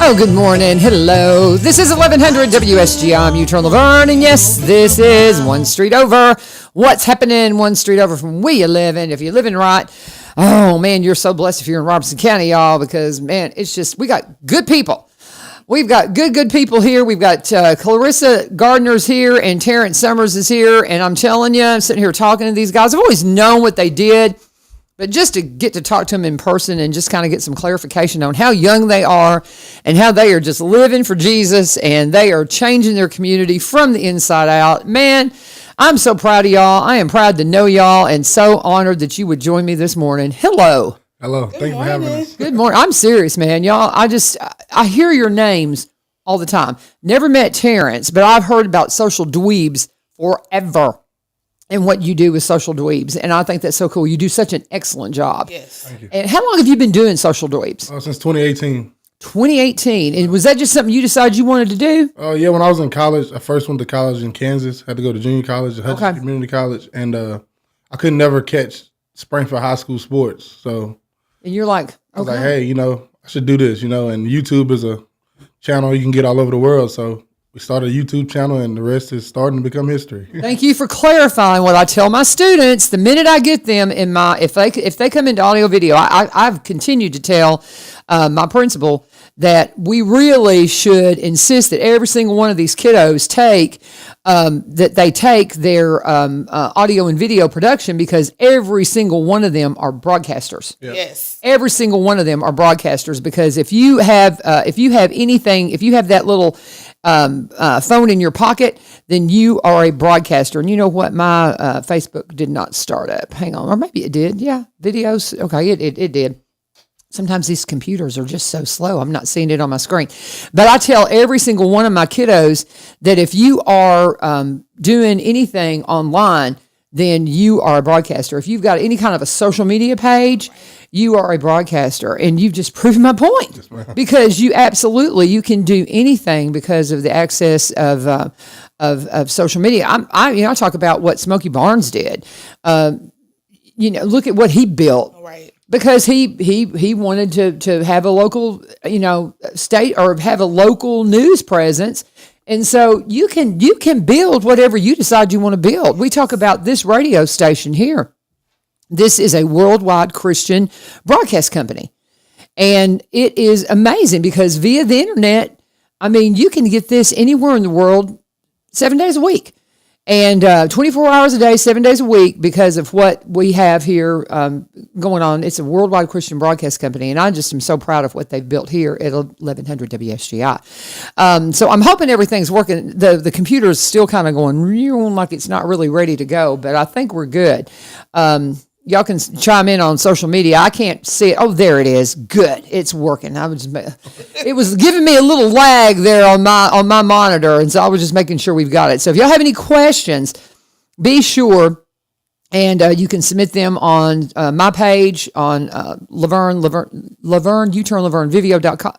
Well, good morning. Hello. This is 1100 WSG. I'm LaVern, and yes, this is One Street Over. What's happening one street over from where you live? And if you're living right, oh man, you're so blessed if you're in Robertson County, y'all, because man, it's just, we got good people. We've got good people here. We've got Clarissa Gardner's here and Terrence Summers is here. And I'm telling you, I'm sitting here talking to these guys. I've always known what they did, but just to get to talk to them in person and just kind of get some clarification on how young they are and how they are just living for Jesus and they are changing their community from the inside out. Man, I'm so proud of y'all. I am proud to know y'all and so honored that you would join me this morning. Hello. Hello. Thanks for having us. Good morning. I'm serious, man. Y'all, I hear your names all the time. Never met Terrence, but I've heard about social dweebs forever and what you do with social dweebs. And I think that's so cool. You do such an excellent job. Yes. Thank you. And how long have you been doing social dweebs? Since 2018. 2018. And was that just something you decided you wanted to do? Yeah, when I was in college, I first went to college in Kansas. Had to go to junior college, Hutchins Community College. And I could never catch Springfield High School sports. So And you're like, I was like, hey, I should do this, and YouTube is a channel you can get all over the world. So we started a YouTube channel, and the rest is starting to become history. Thank you for clarifying what I tell my students. The minute I get them in if they come into audio video, I've continued to tell my principal that we really should insist that every single one of these kiddos take their audio and video production, because every single one of them are broadcasters. Yeah. Yes. Every single one of them are broadcasters, because if you have that little phone in your pocket, then you are a broadcaster. And you know what? My Facebook did not start up. Hang on, or maybe it did. Yeah, videos. Okay, it did. Sometimes these computers are just so slow. I'm not seeing it on my screen. But I tell every single one of my kiddos that if you are doing anything online, then you are a broadcaster. If you've got any kind of a social media page, you are a broadcaster. And you've just proven my point. Yes, ma'am. Because you can do anything because of the access of social media. I talk about what Smokey Barnes did. Look at what he built. Right. Because he wanted to have a local, state, or have a local news presence. And so you can build whatever you decide you want to build. We talk about this radio station here. This is a worldwide Christian broadcast company. And it is amazing because via the internet, you can get this anywhere in the world 7 days a week. And 24 hours a day, 7 days a week, because of what we have here going on. It's a worldwide Christian broadcast company, and I just am so proud of what they've built here at 1100 WSGI. So I'm hoping everything's working. The computer is still kind of going like it's not really ready to go, but I think we're good. Y'all can chime in on social media. I can't see it. Oh, there it is. Good. It's working. It was giving me a little lag there on my monitor, and so I was just making sure we've got it. So if y'all have any questions, be sure and you can submit them on my page on LaVern Vivio.com,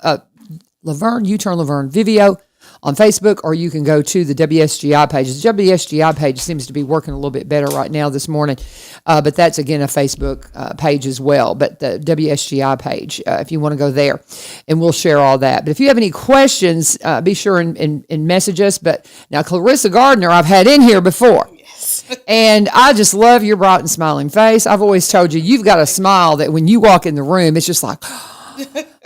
LaVern Vivio on Facebook, or you can go to the WSGI page. The WSGI page seems to be working a little bit better right now this morning, but that's, again, a Facebook page as well. But the WSGI page, if you want to go there, and we'll share all that. But if you have any questions, be sure and message us. But now, Clarissa Gardner, I've had in here before. Yes. And I just love your bright and smiling face. I've always told you, you've got a smile that when you walk in the room, it's just like,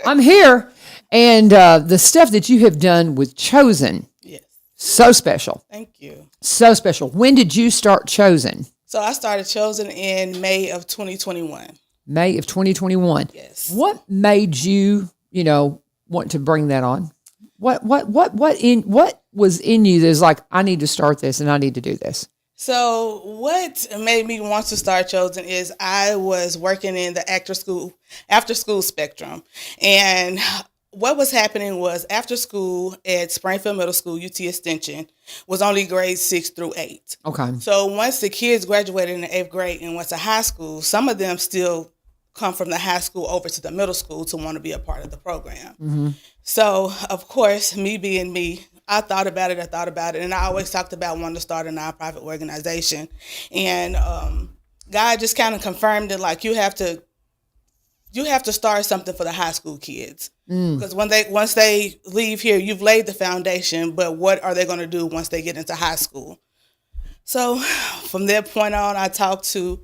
I'm here. And the stuff that you have done with Chosen, Yes. so special. Thank you. So special. When did you start Chosen? So I started Chosen in May of 2021. May of 2021. Yes. What made you, want to bring that on? What was in you that was like, I need to start this and I need to do this? So what made me want to start Chosen is I was working in the after school spectrum, and what was happening was after school at Springfield Middle School, UT Extension, was only grades 6 through 8. Okay. So once the kids graduated in the 8th grade and went to high school, some of them still come from the high school over to the middle school to want to be a part of the program. Mm-hmm. So, of course, me being me, I thought about it, and I always talked about wanting to start a nonprofit organization. And God just kind of confirmed it, like, you have to you have to start something for the high school kids. Because once they leave here, you've laid the foundation, but what are they going to do once they get into high school? So from that point on, I talked to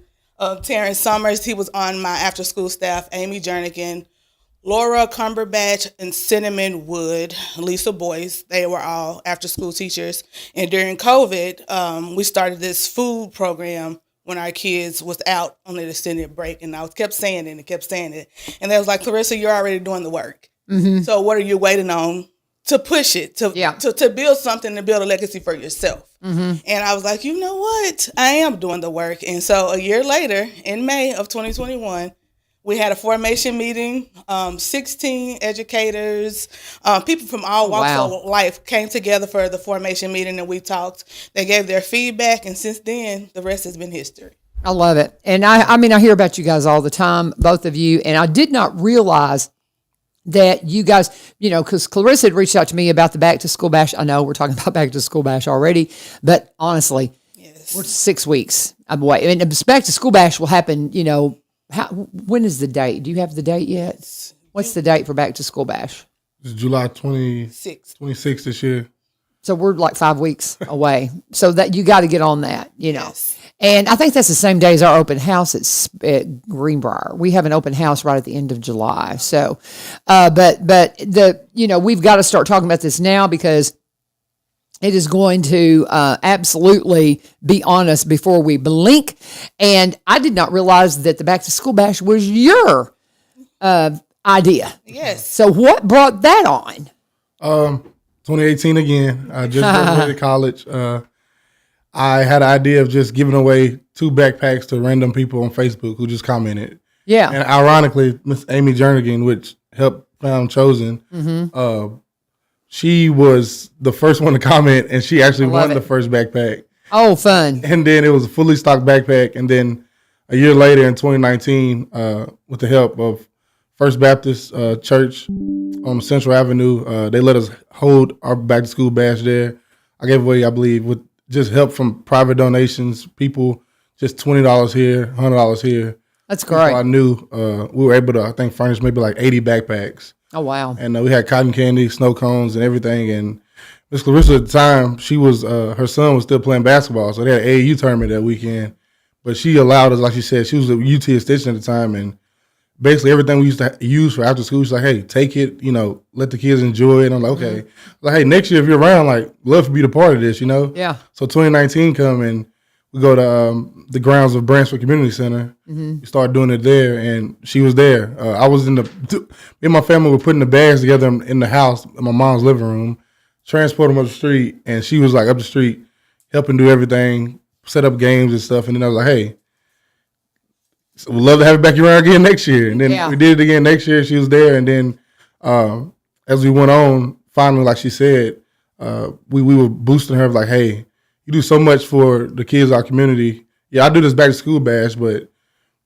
Terrence Summers. He was on my after-school staff, Amy Jernigan, Laura Cumberbatch, and Cinnamon Wood, Lisa Boyce. They were all after-school teachers. And during COVID, we started this food program when our kids was out on an extended break. And I kept saying it and kept saying it. And they was like, Clarissa, you're already doing the work. So what are you waiting on to push it, to build something, to build a legacy for yourself? And I was like, you know what? I am doing the work. And so a year later, in May of 2021, we had a formation meeting. 16 educators, people from all walks of life came together for the formation meeting, and we talked. They gave their feedback, and since then, the rest has been history. I love it. And I mean, I hear about you guys all the time, both of you, and I did not realize that you guys, you know, because Clarissa had reached out to me about the Back to School Bash. I know we're talking about Back to School Bash already, but honestly, we're 6 weeks away. I mean, the Back to School Bash will happen, you know, when is the date? Do you have the date yet? What's the date for Back to School Bash? It's July 26th this year. So we're like 5 weeks away. So that you got to get on that, you know. And I think that's the same day as our open house at Greenbrier. We have an open house right at the end of July. So, but you know, we've got to start talking about this now because it is going to absolutely be on us before we blink. And I did not realize that the Back to School Bash was your idea. Yes. So what brought that on? 2018 again. I just graduated college. I had an idea of just giving away 2 backpacks to random people on Facebook who just commented. Yeah. And ironically, Miss Amy Jernigan, which helped found Chosen, she was the first one to comment, and she actually won the first backpack. Oh, fun. And then it was a fully stocked backpack. And then a year later in 2019, with the help of First Baptist Church on Central Avenue, they let us hold our Back to School Bash there. I gave away, I believe, with just help from private donations, people, just $20 here, $100 here. That's great. People I knew, we were able to, I think, furnish maybe like 80 backpacks. Oh, wow. And we had cotton candy, snow cones, and everything. And Miss Clarissa at the time, she was, her son was still playing basketball, so they had an AAU tournament that weekend. But she allowed us, like she said, she was at UT Extension at the time, and basically everything we used to use for after school, she's like, hey, take it, you know, let the kids enjoy it. And I'm like, okay. Like, hey, next year if you're around, like, love to be the part of this, you know? Yeah. So 2019 come and we go to the grounds of Bransford Community Center. We started doing it there, and she was there. I was me and my family were putting the bags together in the house, in my mom's living room, transport them up the street, and she was like up the street helping do everything, set up games and stuff. And then I was like, hey, so we'd love to have it back around again next year. And then we did it again next year. She was there. And then as we went on, finally, like she said, we were boosting her like, hey, you do so much for the kids of our community. Yeah, I do this Back to School Bash, but,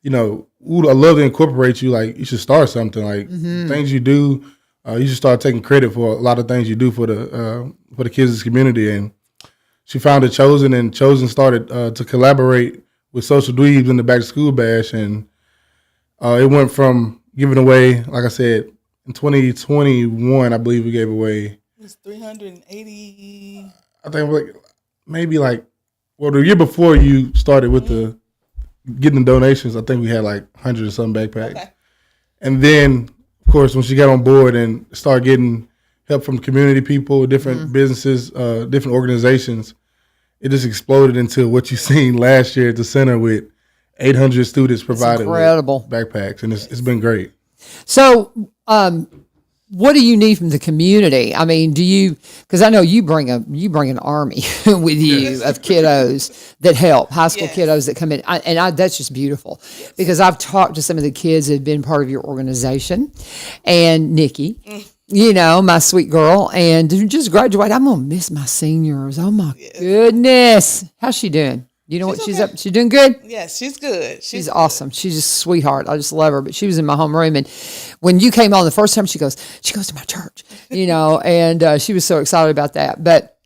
you know, I love to incorporate you. Like, you should start something. Like, things you do, you should start taking credit for a lot of things you do for the kids of this community. And she founded Chosen, and Chosen started to collaborate with Social Dweebs in the Back to School Bash, and it went from giving away, like I said, in 2021, I believe we gave away. It was 380. I think the year before you started with the getting the donations, I think we had like 100 or some backpacks. Okay. And then, of course, when she got on board and started getting help from community people, different businesses, different organizations, it just exploded into what you seen last year at the center with 800 students provided with backpacks, and it's been great. So, what do you need from the community? I mean, because I know you bring an army with you of kiddos that help, high school kiddos that come in, that's just beautiful. Because I've talked to some of the kids that have been part of your organization, and Nikki. You know, my sweet girl, and just graduate. I'm gonna miss my seniors. Oh my goodness, how's she doing? You know she's up. She's doing good. Yes, she's good. She's awesome. She's just a sweetheart. I just love her. But she was in my homeroom, and when you came on the first time, she goes to my church. You know, and she was so excited about that. But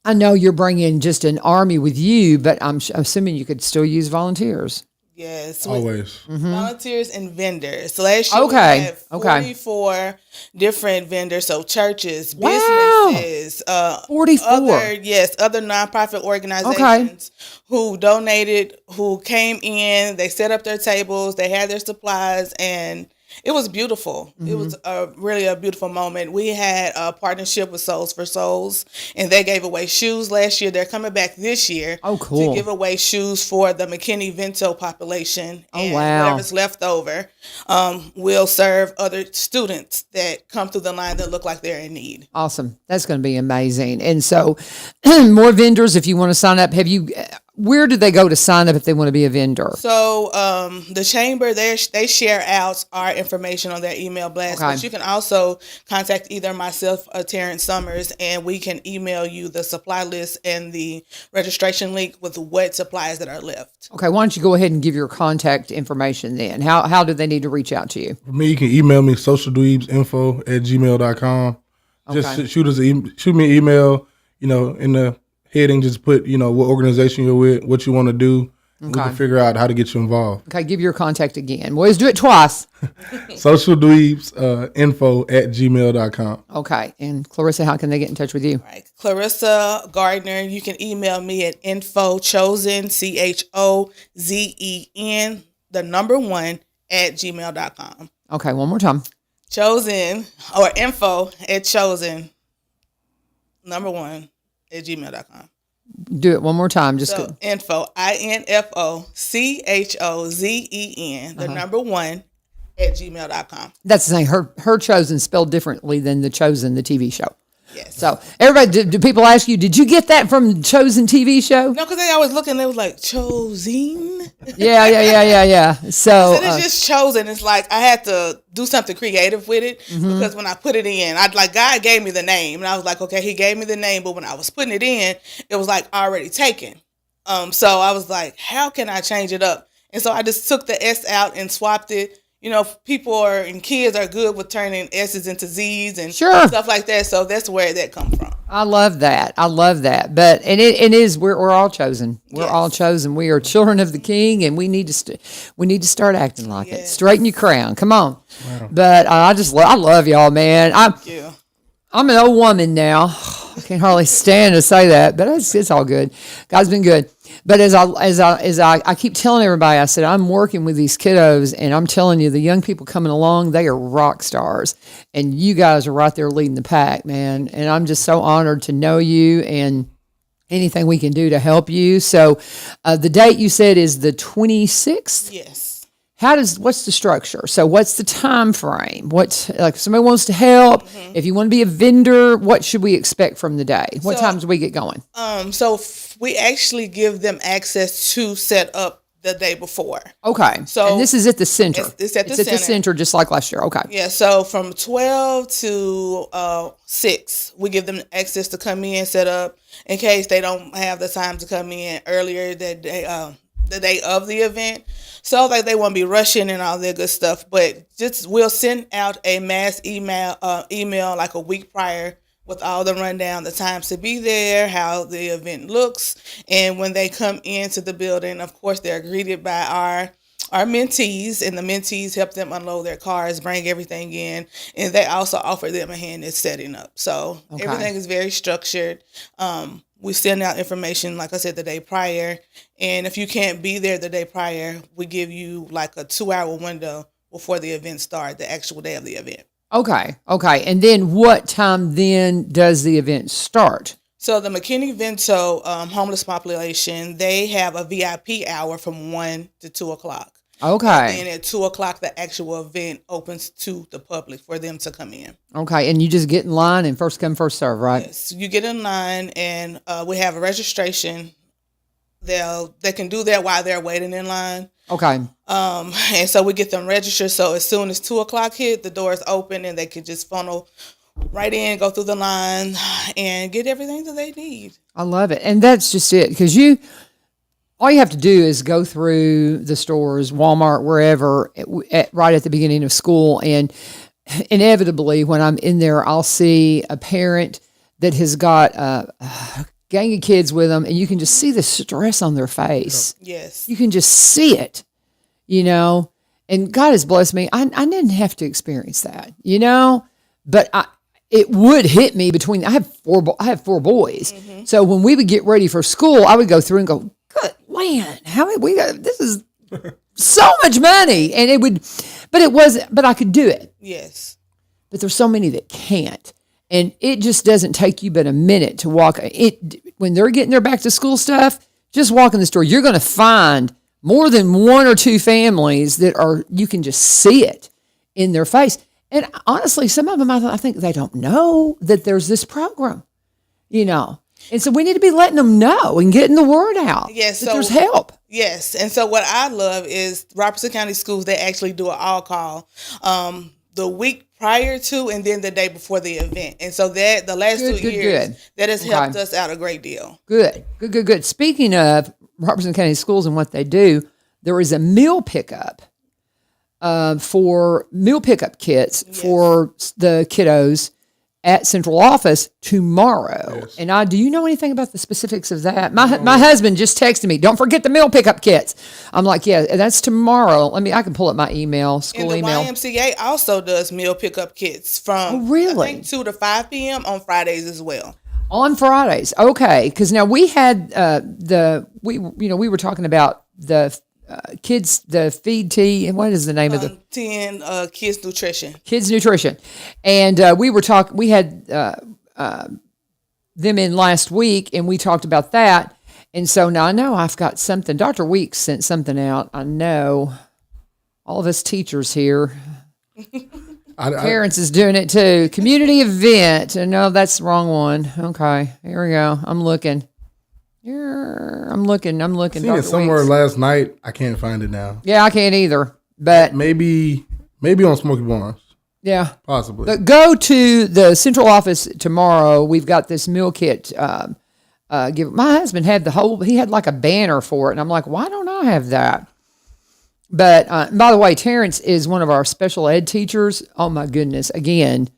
I know you're bringing just an army with you, but I'm assuming you could still use volunteers. Yes. Always. Volunteers and vendors. So last year Okay, we had okay. 44 different vendors. So churches, Wow. businesses, 44. other nonprofit organizations who donated, who came in, they set up their tables, they had their supplies, and it was beautiful. It was really a beautiful moment. We had a partnership with Souls for Souls, and they gave away shoes last year. They're coming back this year Oh, cool. to give away shoes for the McKinney-Vento population. Oh, and wow. whatever's left over will serve other students that come through the line that look like they're in need. Awesome. That's going to be amazing. And so more vendors, if you want to sign up, where do they go to sign up if they want to be a vendor? So the chamber, they share out our information on their email blast. Okay. But you can also contact either myself or Terrence Summers, and we can email you the supply list and the registration link with what supplies that are left. Okay, why don't you go ahead and give your contact information then? How do they need to reach out to you? For me, you can email me socialdweebsinfo@gmail.com. Just Okay. shoot me an email, in the heading, just put, what organization you're with, what you want to do. And we Okay. can figure out how to get you involved. Okay, give your contact again. Boys, do it twice. socialdweebsinfo@gmail.com. Okay, and Clarissa, how can they get in touch with you? Right. Clarissa Gardner, you can email me at chosen, CHOZEN, the number 1 @gmail.com. Okay, one more time. Chosen or info@chosen, number 1 @gmail.com. Do it one more time. Just So info, INFOCHOZEN, the number 1 @gmail.com. that's the thing. Her chosen spelled differently than the Chosen, the TV show. Yes. So everybody, do people ask you, did you get that from Chosen TV show? No, because they always looking, they was like, chosen? Yeah. So And it's just chosen. It's like I had to do something creative with it because when I put it in, God gave me the name, and I was like, okay, He gave me the name, but when I was putting it in, it was like already taken. So I was like, how can I change it up? And so I just took the S out and swapped it. People and kids are good with turning S's into Z's and Sure. stuff like that. So that's where that come from. I love that. But it is we're all chosen. We're Yes. all chosen. We are children of the King, and we need to start acting like it. Yes. Straighten your crown. Come on. But I love y'all, man. Thank you. I'm an old woman now. I can hardly stand to say that, but it's all good. God's been good. But as I keep telling everybody, I said, I'm working with these kiddos, and I'm telling you, the young people coming along, they are rock stars, and you guys are right there leading the pack, man. And I'm just so honored to know you and anything we can do to help you. So the date you said is the 26th. Yes. What's the structure? So what's the time frame? If somebody wants to help, if you want to be a vendor, what should we expect from the day? What times do we get going? We actually give them access to set up the day before. Okay. So and this is at the center. It's at the the center. center, just like last year. Okay. Yeah, so from 12 to 6, we give them access to come in, set up, in case they don't have the time to come in earlier that day, the day of the event. So like they won't be rushing and all that good stuff. But we'll send out a mass email like a week prior with all the rundown, the times to be there, how the event looks, and when they come into the building, of course, they're greeted by our mentees, and the mentees help them unload their cars, bring everything in, and they also offer them a hand in setting up. So everything is very structured. We send out information, like I said, the day prior, and if you can't be there the day prior, we give you like a 2-hour window before the event starts, the actual day of the event. Okay. And then what time then does the event start? So the McKinney-Vento homeless population, they have a VIP hour from 1 to 2 o'clock. Okay. And at 2 o'clock, the actual event opens to the public for them to come in. Okay. And you just get in line and first come, first serve, right? Yes. You get in line, and we have a registration. They can do that while they're waiting in line. Okay. And so we get them registered. So as soon as 2 o'clock hit, the doors open, and they can just funnel right in, go through the line, and get everything that they need. I love it. And that's just it. Because all you have to do is go through the stores, Walmart, wherever, right at the beginning of school. And inevitably, when I'm in there, I'll see a parent that has got a gang of kids with them, and you can just see the stress on their face. Yes. You can just see it. you know, and God has blessed me. I didn't have to experience that, you know, but it would hit me between, I have four boys. Mm-hmm. So when we would get ready for school, I would go through and go, good land, how many we got? This is so much money. And but I could do it. Yes. But there's so many that can't. And it just doesn't take you but a minute to walk. When they're getting their back to school stuff, just walk in the store. You're going to find more than one or two families that you can just see it in their face. And honestly, some of them, I think they don't know that there's this program, you know. And so we need to be letting them know and getting the word out. Yes, that there's help. Yes. And so what I love is Robertson County Schools, they actually do an all-call the week prior to and then the day before the event. And so that the last 2 years, that has helped us out a great deal. Good. Speaking of Robertson County Schools and what they do, there is a meal pickup for meal pickup kits for the kiddos at central office tomorrow. Yes. And do you know anything about the specifics of that? My husband just texted me, don't forget the meal pickup kits. I'm like, yeah, that's tomorrow. I can pull up my email, school email. And the YMCA also does meal pickup kits from I think 2 to 5 p.m. on Fridays as well. On Fridays. Okay. Because now we had we were talking about the kids, the feed tea, and what is the name of the 10 kids nutrition. Kids nutrition, and we had them in last week, and we talked about that, and so now I know I've got something. Dr. Weeks sent something out. I know all of us teachers here. Terrence is doing it too. Community event. No, that's the wrong one. Okay, here we go. I'm looking. I'm looking. I seen it somewhere last night. I can't find it now. Yeah, I can't either. But maybe on Smoky Barnes. Yeah, possibly. But go to the central office tomorrow. We've got this meal kit. My husband had he had like a banner for it, and I'm like, why don't I have that? But by the way, Terrence is one of our special ed teachers. Oh my goodness! Again,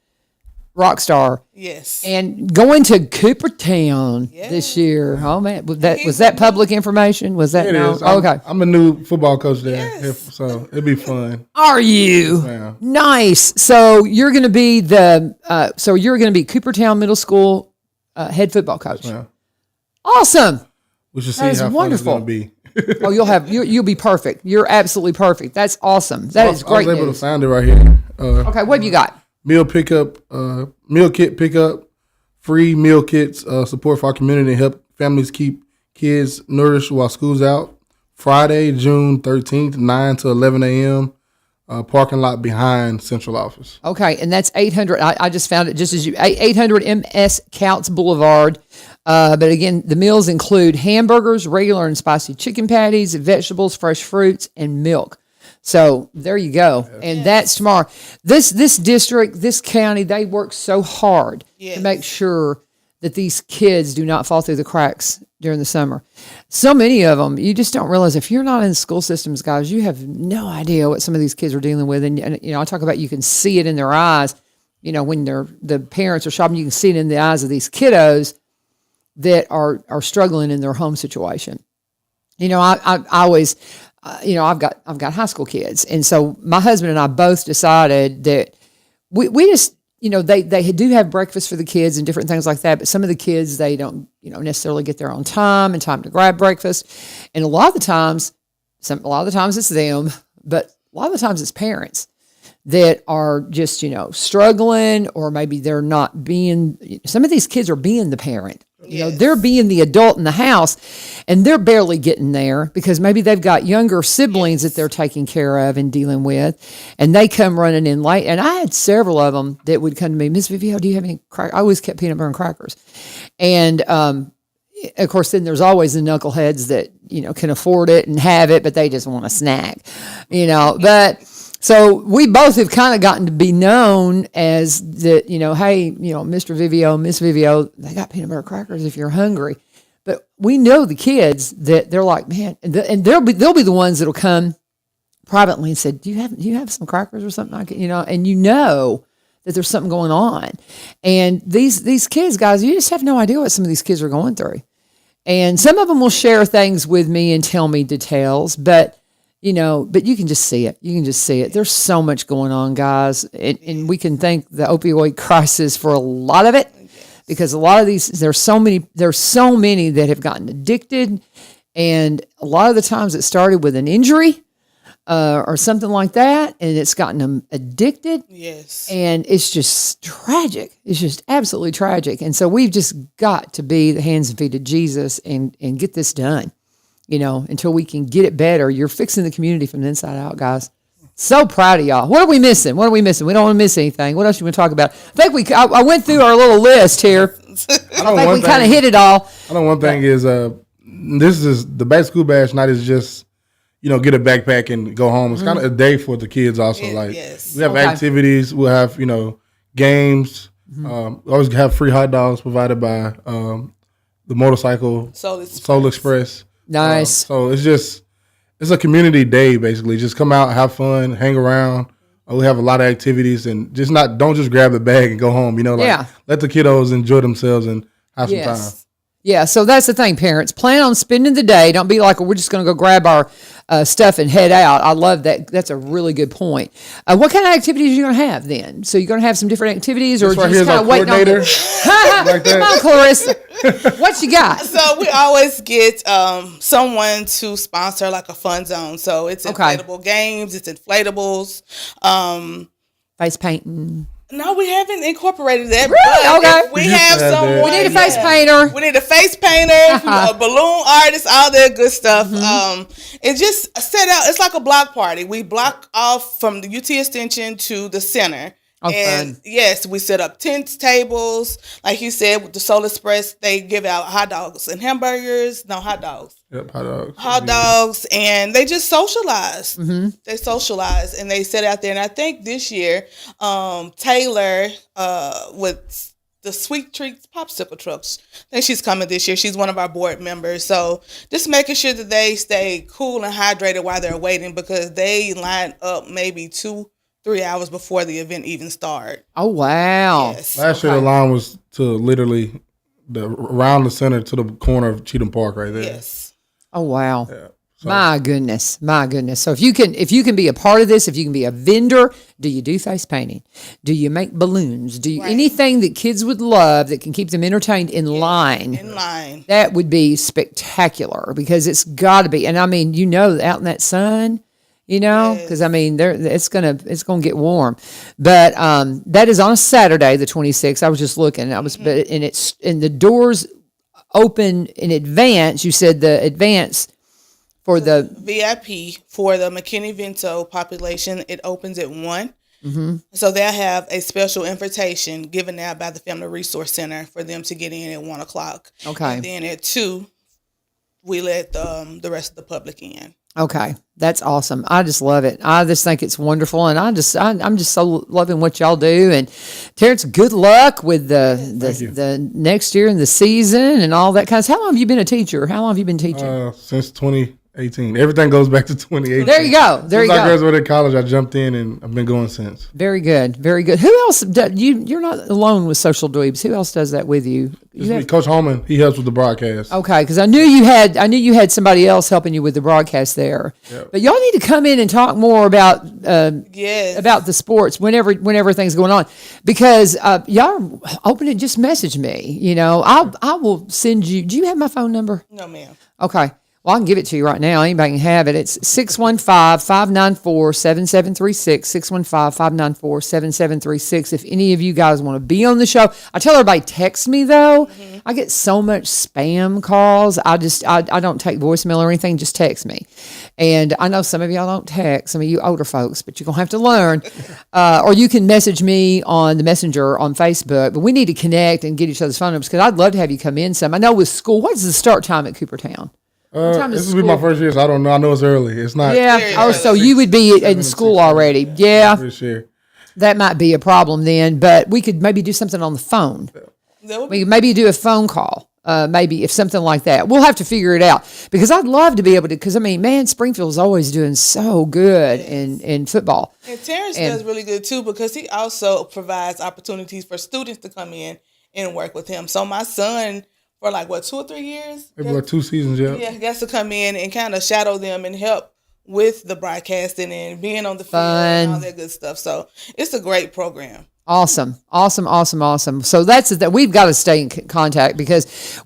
rock star. Yes. And going to Coopertown this year. Oh man, was that public information? Was that no? Okay. I'm a new football coach there, so it'd be fun. Are you? Yeah. Nice. So you're going to be Coopertown Middle School head football coach. Yeah. Awesome. We should see how fun it's going to be. Oh, you'll be perfect. You're absolutely perfect. That's awesome. That is great. I was able to find it right here. Okay, what have you got? Meal pickup, meal kit pickup, free meal kits, support for our community, help families keep kids nourished while school's out. Friday, June 13th, 9 to 11 a.m., parking lot behind central office. Okay, and that's 800. I just found it just as 800 MS Counts Boulevard. But again, the meals include hamburgers, regular and spicy chicken patties, vegetables, fresh fruits, and milk. So there you go. Yes. And that's tomorrow. This district, this county, they work so hard to make sure that these kids do not fall through the cracks during the summer. So many of them, you just don't realize if you're not in school systems, guys, you have no idea what some of these kids are dealing with. And I talk about, you can see it in their eyes, when the parents are shopping, you can see it in the eyes of these kiddos that are struggling in their home situation. I always, I've got high school kids. And so my husband and I both decided that we just, they do have breakfast for the kids and different things like that. But some of the kids, they don't, necessarily get there on time and time to grab breakfast. And a lot of the times it's them, but a lot of the times it's parents that are just, struggling, or maybe they're not being, some of these kids are being the parent. They're being the adult in the house, and they're barely getting there because maybe they've got younger siblings that they're taking care of and dealing with, and they come running in late. And I had several of them that would come to me, Miss Vivio, do you have any crackers? I always kept peanut butter and crackers. And, of course, then there's always the knuckleheads that, can afford it and have it, but they just want a snack, but so we both have kind of gotten to be known as the, hey, Mr. Vivio, Miss Vivio, they got peanut butter crackers if you're hungry. But we know the kids that they're like, man, and they'll be the ones that'll come privately and say, do you have some crackers or something like it, and that there's something going on. And these kids, guys, you just have no idea what some of these kids are going through. And some of them will share things with me and tell me details, but but you can just see it. You can just see it. There's so much going on, guys. And we can thank the opioid crisis for a lot of it, because a lot of these, there's so many that have gotten addicted. And a lot of the times it started with an injury or something like that, and it's gotten them addicted. Yes. And it's just tragic. It's just absolutely tragic. And so we've just got to be the hands and feet of Jesus and get this done, until we can get it better. You're fixing the community from the inside out, guys. So proud of y'all. What are we missing? We don't want to miss anything. What else do you want to talk about? I think I went through our little list here. I think we kind of hit it all. I know one thing is this is the back to school bash night is just get a backpack and go home. It's kind of a day for the kids also. We have activities. We'll have games. We always have free hot dogs provided by the motorcycle Soul Express. Nice. So it's a community day basically. Just come out, have fun, hang around. We have a lot of activities, and don't just grab the bag and go home. Let the kiddos enjoy themselves and have some time. Yeah, so that's the thing, parents. Plan on spending the day. Don't be like, we're just going to go grab our stuff and head out. I love that. That's a really good point. What kind of activities are you going to have then? So you're going to have some different activities, or just kind of waiting on like Come on, Clarissa. What you got? So we always get someone to sponsor like a fun zone. So it's inflatable games. It's inflatables. Face painting. No, we haven't incorporated that. Really? Okay. We have someone. We need a face painter. We need a face painter, a balloon artist, all that good stuff. It's just set out. It's like a block party. We block off from the UT Extension to the center. And fun. Yes, we set up tents, tables. Like you said, with the Soul Express, they give out hot dogs and hamburgers. No, hot dogs. Yep, hot dogs. Hot dogs, and they just socialize. They socialize, and they sit out there. And I think this year, Taylor with the Sweet Treats popsicle trucks, I think she's coming this year. She's one of our board members. So just making sure that they stay cool and hydrated while they're waiting, because they line up maybe 2-3 hours before the event even starts. Oh, wow. Yes. Last year, the line was to literally around the center to the corner of Cheatham Park right there. Yes. Oh, wow. Yeah. My goodness. So if you can be a part of this, if you can be a vendor, do you do face painting? Do you make balloons? Do you anything that kids would love that can keep them entertained in line? In line. That would be spectacular, because it's got to be. And I mean, out in that sun, because I mean, it's gonna get warm. But that is on a Saturday, the 26th. I was just looking. And the doors open in advance. You said the advance for the VIP for the McKinney-Vento population, it opens at 1. So they'll have a special invitation given out by the Family Resource Center for them to get in at 1 o'clock. Okay. And then at 2, we let the rest of the public in. Okay, that's awesome. I just love it. I just think it's wonderful, and I'm just so loving what y'all do. And Terrence, good luck with the next year and the season and all that kind of stuff. How long have you been a teacher? How long have you been teaching? Since 2018. Everything goes back to 2018. There you go. Since I graduated college, I jumped in, and I've been going since. Very good. Very good. Who else? You're not alone with Social Dweebs. Who else does that with you? Coach Holman. He helps with the broadcast. Okay, because I knew you had somebody else helping you with the broadcast there. Yep. But y'all need to come in and talk more about the sports whenever things going on, because y'all open it. Just message me. I will send you. Do you have my phone number? No, ma'am. Okay. Well, I can give it to you right now. Anybody can have it. It's 615-594-7736, 615-594-7736. If any of you guys want to be on the show, I tell everybody, text me, though. I get so much spam calls. I don't take voicemail or anything. Just text me. And I know some of y'all don't text, some of you older folks, but you're going to have to learn. Or you can message me on the messenger on Facebook. But we need to connect and get each other's phone numbers, because I'd love to have you come in some. I know with school, what's the start time at Coopertown? This will be my first year, so I don't know. I know it's early. It's not. Yeah. Oh, so you would be in school already. Yeah. Sure. That might be a problem then, but we could maybe do something on the phone. We could maybe do a phone call. Maybe if something like that. We'll have to figure it out, because I'd love to be able to, because I mean, man, Springfield's always doing so good in football. And Terrence does really good too, because he also provides opportunities for students to come in and work with him. So my son, for 2 or 3 years? Maybe 2 seasons, yeah. Yeah, he has to come in and kind of shadow them and help with the broadcasting and being on the field Fun. and all that good stuff. So it's a great program. Awesome. So that we've got to stay in contact because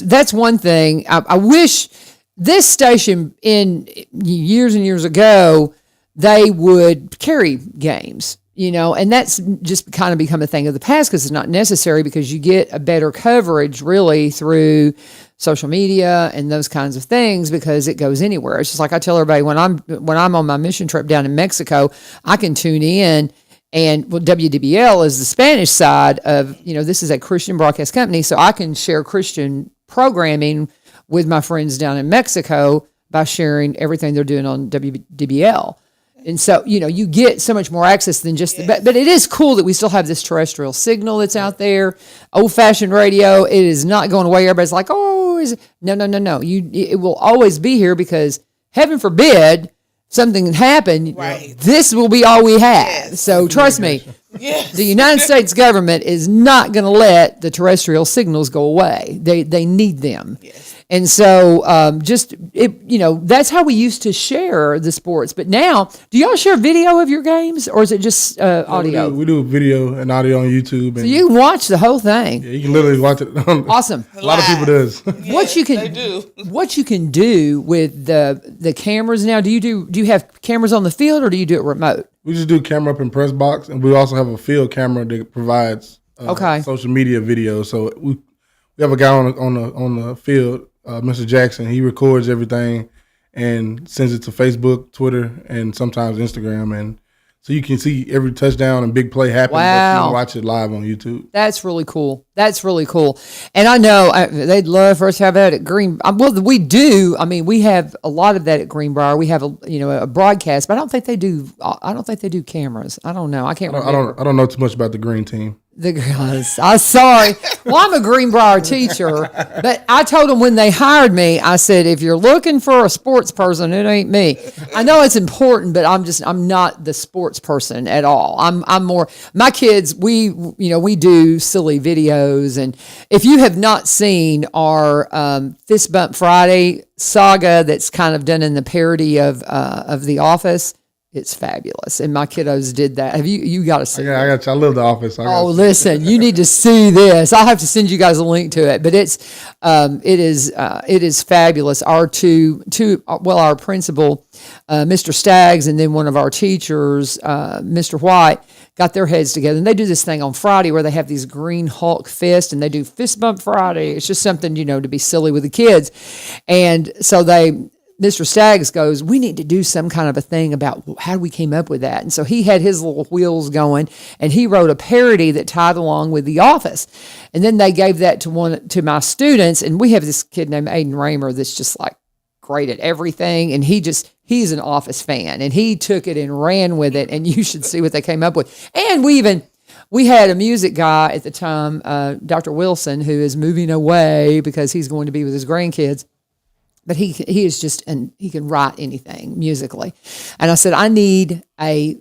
that's one thing. I wish this station in years and years ago, they would carry games, and that's just kind of become a thing of the past because it's not necessary because you get a better coverage really through social media and those kinds of things because it goes anywhere. It's just like I tell everybody when I'm on my mission trip down in Mexico, I can tune in. And WDBL is the Spanish side of, this is a Christian broadcast company, so I can share Christian programming with my friends down in Mexico by sharing everything they're doing on WDBL. And so, you get so much more access than just, but it is cool that we still have this terrestrial signal that's out there, old-fashioned radio. It is not going away. Everybody's like, no. It will always be here because heaven forbid something happened, right. This will be all we have. Yes. So trust me, yes. The United States government is not going to let the terrestrial signals go away. They need them. Yes. And so that's how we used to share the sports. But now, do y'all share video of your games or is it just audio? We do video and audio on YouTube. And so you can watch the whole thing. Yeah, you can literally watch it. Awesome. A lot of people does. What you can do with the cameras now? Do you have cameras on the field or do you do it remote? We just do camera up in press box, and we also have a field camera that provides social media video. So we have a guy on the field, Mr. Jackson. He records everything and sends it to Facebook, Twitter, and sometimes Instagram, and so you can see every touchdown and big play happen. Wow. But you can watch it live on YouTube. That's really cool. And I know they'd love for us to have that at Green. Well, we do. I mean, we have a lot of that at Greenbrier. We have a broadcast, but I don't think they do cameras. I don't know. I can't remember. I don't know too much about the green team. The girls. I'm sorry. Well, I'm a Greenbrier teacher, but I told them when they hired me, I said, if you're looking for a sports person, it ain't me. I know it's important, but I'm not the sports person at all. I'm more, my kids, we do silly videos. And if you have not seen our Fist Bump Friday saga that's kind of done in the parody of The Office, it's fabulous, and my kiddos did that. Have you got to see? Yeah, I got you. I love The Office. Listen, you need to see this. I'll have to send you guys a link to it, but it is fabulous. Our our principal, Mr. Staggs, and then one of our teachers, Mr. White, got their heads together, and they do this thing on Friday where they have these green Hulk fists, and they do Fist Bump Friday. It's just something to be silly with the kids, and so Mr. Staggs goes, we need to do some kind of a thing about how we came up with that. And so he had his little wheels going, and he wrote a parody that tied along with The Office. And then they gave that to my students, and we have this kid named Aiden Raymer that's just like great at everything, and he's an Office fan, and he took it and ran with it, and you should see what they came up with. And we had a music guy at the time, Dr. Wilson, who is moving away because he's going to be with his grandkids. But he is just, and he can write anything musically. And I said, I need a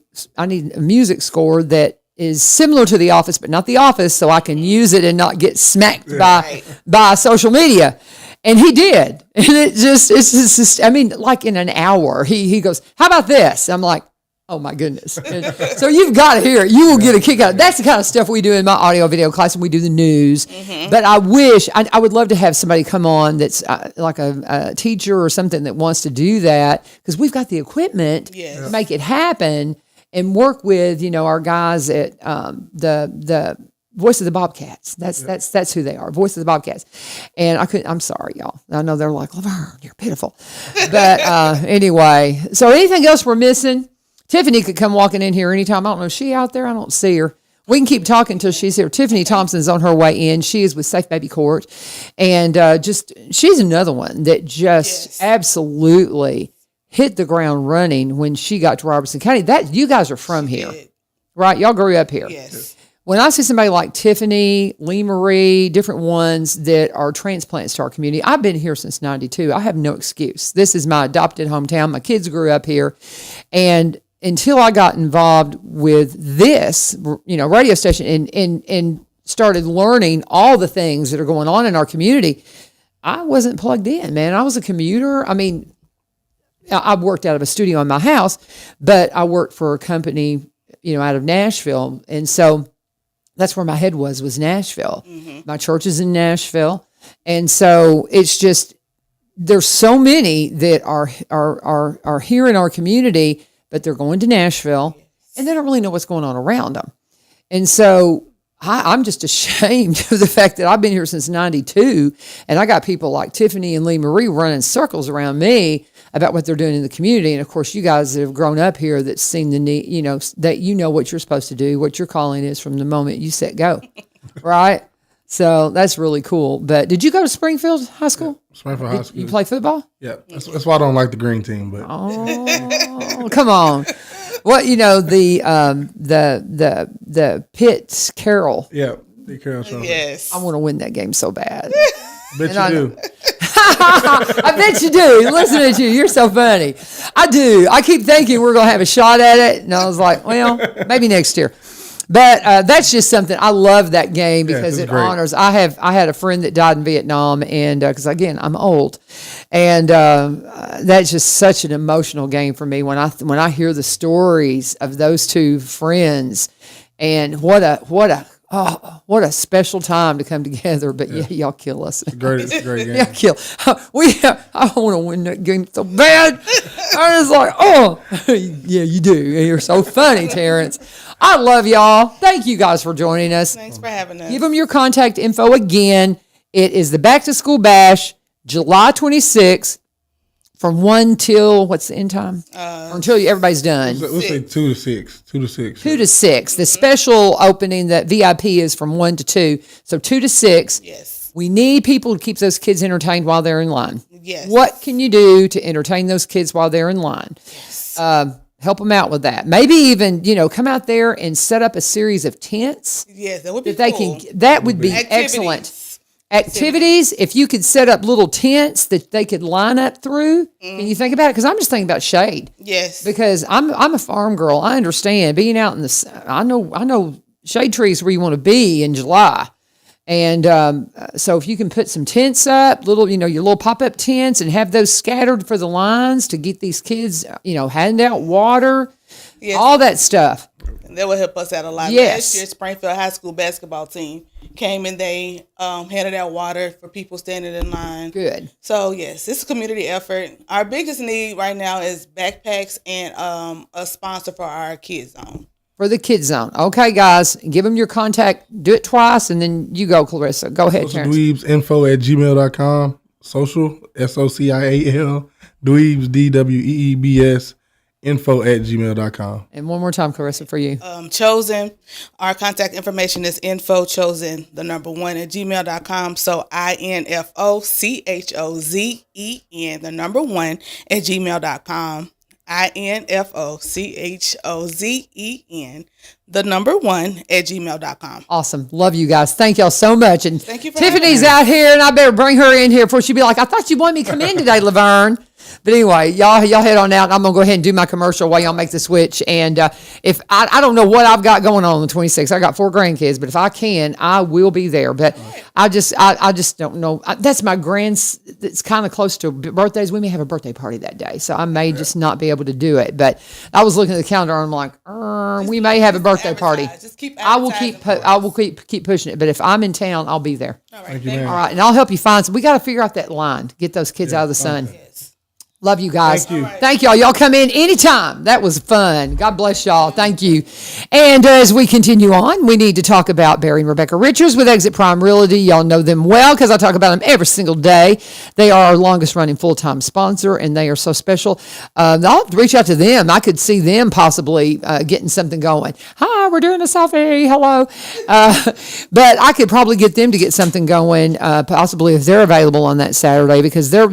music score that is similar to The Office, but not The Office, so I can use it and not get smacked by social media. And he did. And it's just, I mean, like in an hour, he goes, how about this? I'm like, oh my goodness. So you've got to hear it. You will get a kick out of it. That's the kind of stuff we do in my audio video class when we do the news. Mm-hmm. But I would love to have somebody come on that's like a teacher or something that wants to do that, because we've got the equipment to make it happen, and work with, our guys at the Voice of the Bobcats. That's who they are. Voice of the Bobcats. And I'm sorry, y'all. I know they're like, LaVern, you're pitiful. But anyway, so anything else we're missing? Tiffany could come walking in here anytime. I don't know. Is she out there? I don't see her. We can keep talking until she's here. Tiffany Thomson's on her way in. She is with Safe Baby Court. And she's another one that just absolutely hit the ground running when she got to Robertson County. You guys are from here, right? Y'all grew up here. Yes. When I see somebody like Tiffany, Lee Marie, different ones that are transplants to our community, I've been here since 92. I have no excuse. This is my adopted hometown. My kids grew up here. And until I got involved with this, radio station and started learning all the things that are going on in our community, I wasn't plugged in, man. I was a commuter. I mean, I worked out of a studio in my house, but I worked for a company, out of Nashville. And so that's where my head was Nashville. My church is in Nashville. And so it's just, there's so many that are here in our community, but they're going to Nashville and they don't really know what's going on around them. And so I'm just ashamed of the fact that I've been here since 92 and I got people like Tiffany and Lee Marie running circles around me about what they're doing in the community. And of course, you guys that have grown up here that's seen the need, that what you're supposed to do, what your calling is from the moment you set go, right? So that's really cool. But did you go to Springfield High School? Yeah, Springfield High School. You play football? Yeah, that's why I don't like the green team. But come on. What the Pitts Carroll? Yeah, the Carroll Trophy. Yes, I want to win that game so bad. Bet you do. I bet you do. Listening to you, you're so funny. I do. I keep thinking we're going to have a shot at it, and I was like, well, maybe next year. But that's just something. I love that game because it honors. I had a friend that died in Vietnam, and because again I'm old, and that's just such an emotional game for me when I hear the stories of those two friends, and what a special time to come together. But yeah y'all kill us. It's a great game. Yeah, kill. I want to win that game so bad. I was like, oh, yeah, you do. You're so funny, Terrence. I love y'all. Thank you guys for joining us. Thanks for having us. Give them your contact info again. It is the Back to School Bash, July 26th, from 1 till, what's the end time? Until everybody's done. We'll say 2 to 6. 2 to 6. 2 to 6. The special opening, that VIP is from 1 to 2. So 2 to 6. Yes. We need people to keep those kids entertained while they're in line. Yes. What can you do to entertain those kids while they're in line? Yes. Help them out with that. Maybe even, come out there and set up a series of tents. Yes, that would be cool. That would be excellent. Activities, if you could set up little tents that they could line up through. Can you think about it? Because I'm just thinking about shade. Yes. Because I'm a farm girl. I understand being out in the, I know shade trees where you want to be in July. And so if you can put some tents up, your little pop-up tents, and have those scattered for the lines to get these kids, handing out water, all that stuff. And that will help us out a lot. Yes. Last year, Springfield High School basketball team came and they handed out water for people standing in line. Good. So, yes, it's a community effort. Our biggest need right now is backpacks and a sponsor for our kids zone. For the kids zone. Okay, guys, give them your contact. Do it twice, and then you go, Clarissa. Go ahead, Terrence. Dweebsinfo@gmail.com. Social, SOCIAL. Dweebs, DWEEBS, info@gmail.com. And one more time, Clarissa, for you. Chosen. Our contact information is infochosen, 1 @gmail.com. So INFOCHOZEN, 1 @gmail.com. INFOCHOZEN, 1 @gmail.com. Awesome. Love you guys. Thank y'all so much. And thank you for Tiffany's out here, and I better bring her in here before she be like, I thought you wanted me to come in today, LaVern. But anyway, y'all head on out. I'm going to go ahead and do my commercial while y'all make the switch. And if I don't know what I've got going on the 26th. I got 4 grandkids, but if I can, I will be there. But I just don't know. That's my it's kind of close to birthdays. We may have a birthday party that day, so I may just not be able to do it. But I was looking at the calendar and I'm like, we may have a birthday party. Just keep I will keep pushing it. But if I'm in town, I'll be there. All right. Thank you, man. All right, and I'll help you find some. We got to figure out that line to get those kids out of the sun. Yes. Love you guys. Thank you. Thank y'all. Y'all come in anytime. That was fun. God bless y'all. Thank you. And as we continue on, we need to talk about Barry and Rebecca Richards with Exit Prime Realty. Y'all know them well because I talk about them every single day. They are our longest running full-time sponsor, and they are so special. I'll have to reach out to them. I could see them possibly getting something going. Hi, we're doing a selfie. Hello. But I could probably get them to get something going, possibly if they're available on that Saturday, because they're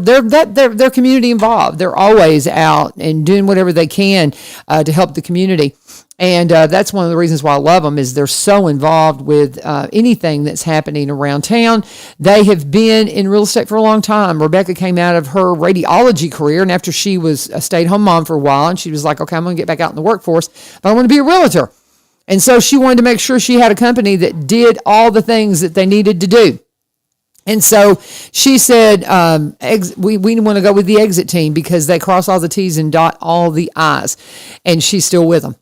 community involved. They're always out and doing whatever they can to help the community. And that's one of the reasons why I love them, is they're so involved with anything that's happening around town. They have been in real estate for a long time. Rebecca came out of her radiology career, and after she was a stay-at-home mom for a while, and she was like, okay, I'm going to get back out in the workforce, but I want to be a realtor. And so she wanted to make sure she had a company that did all the things that they needed to do. And so she said, we want to go with the exit team because they cross all the T's and dot all the I's. And she's still with them.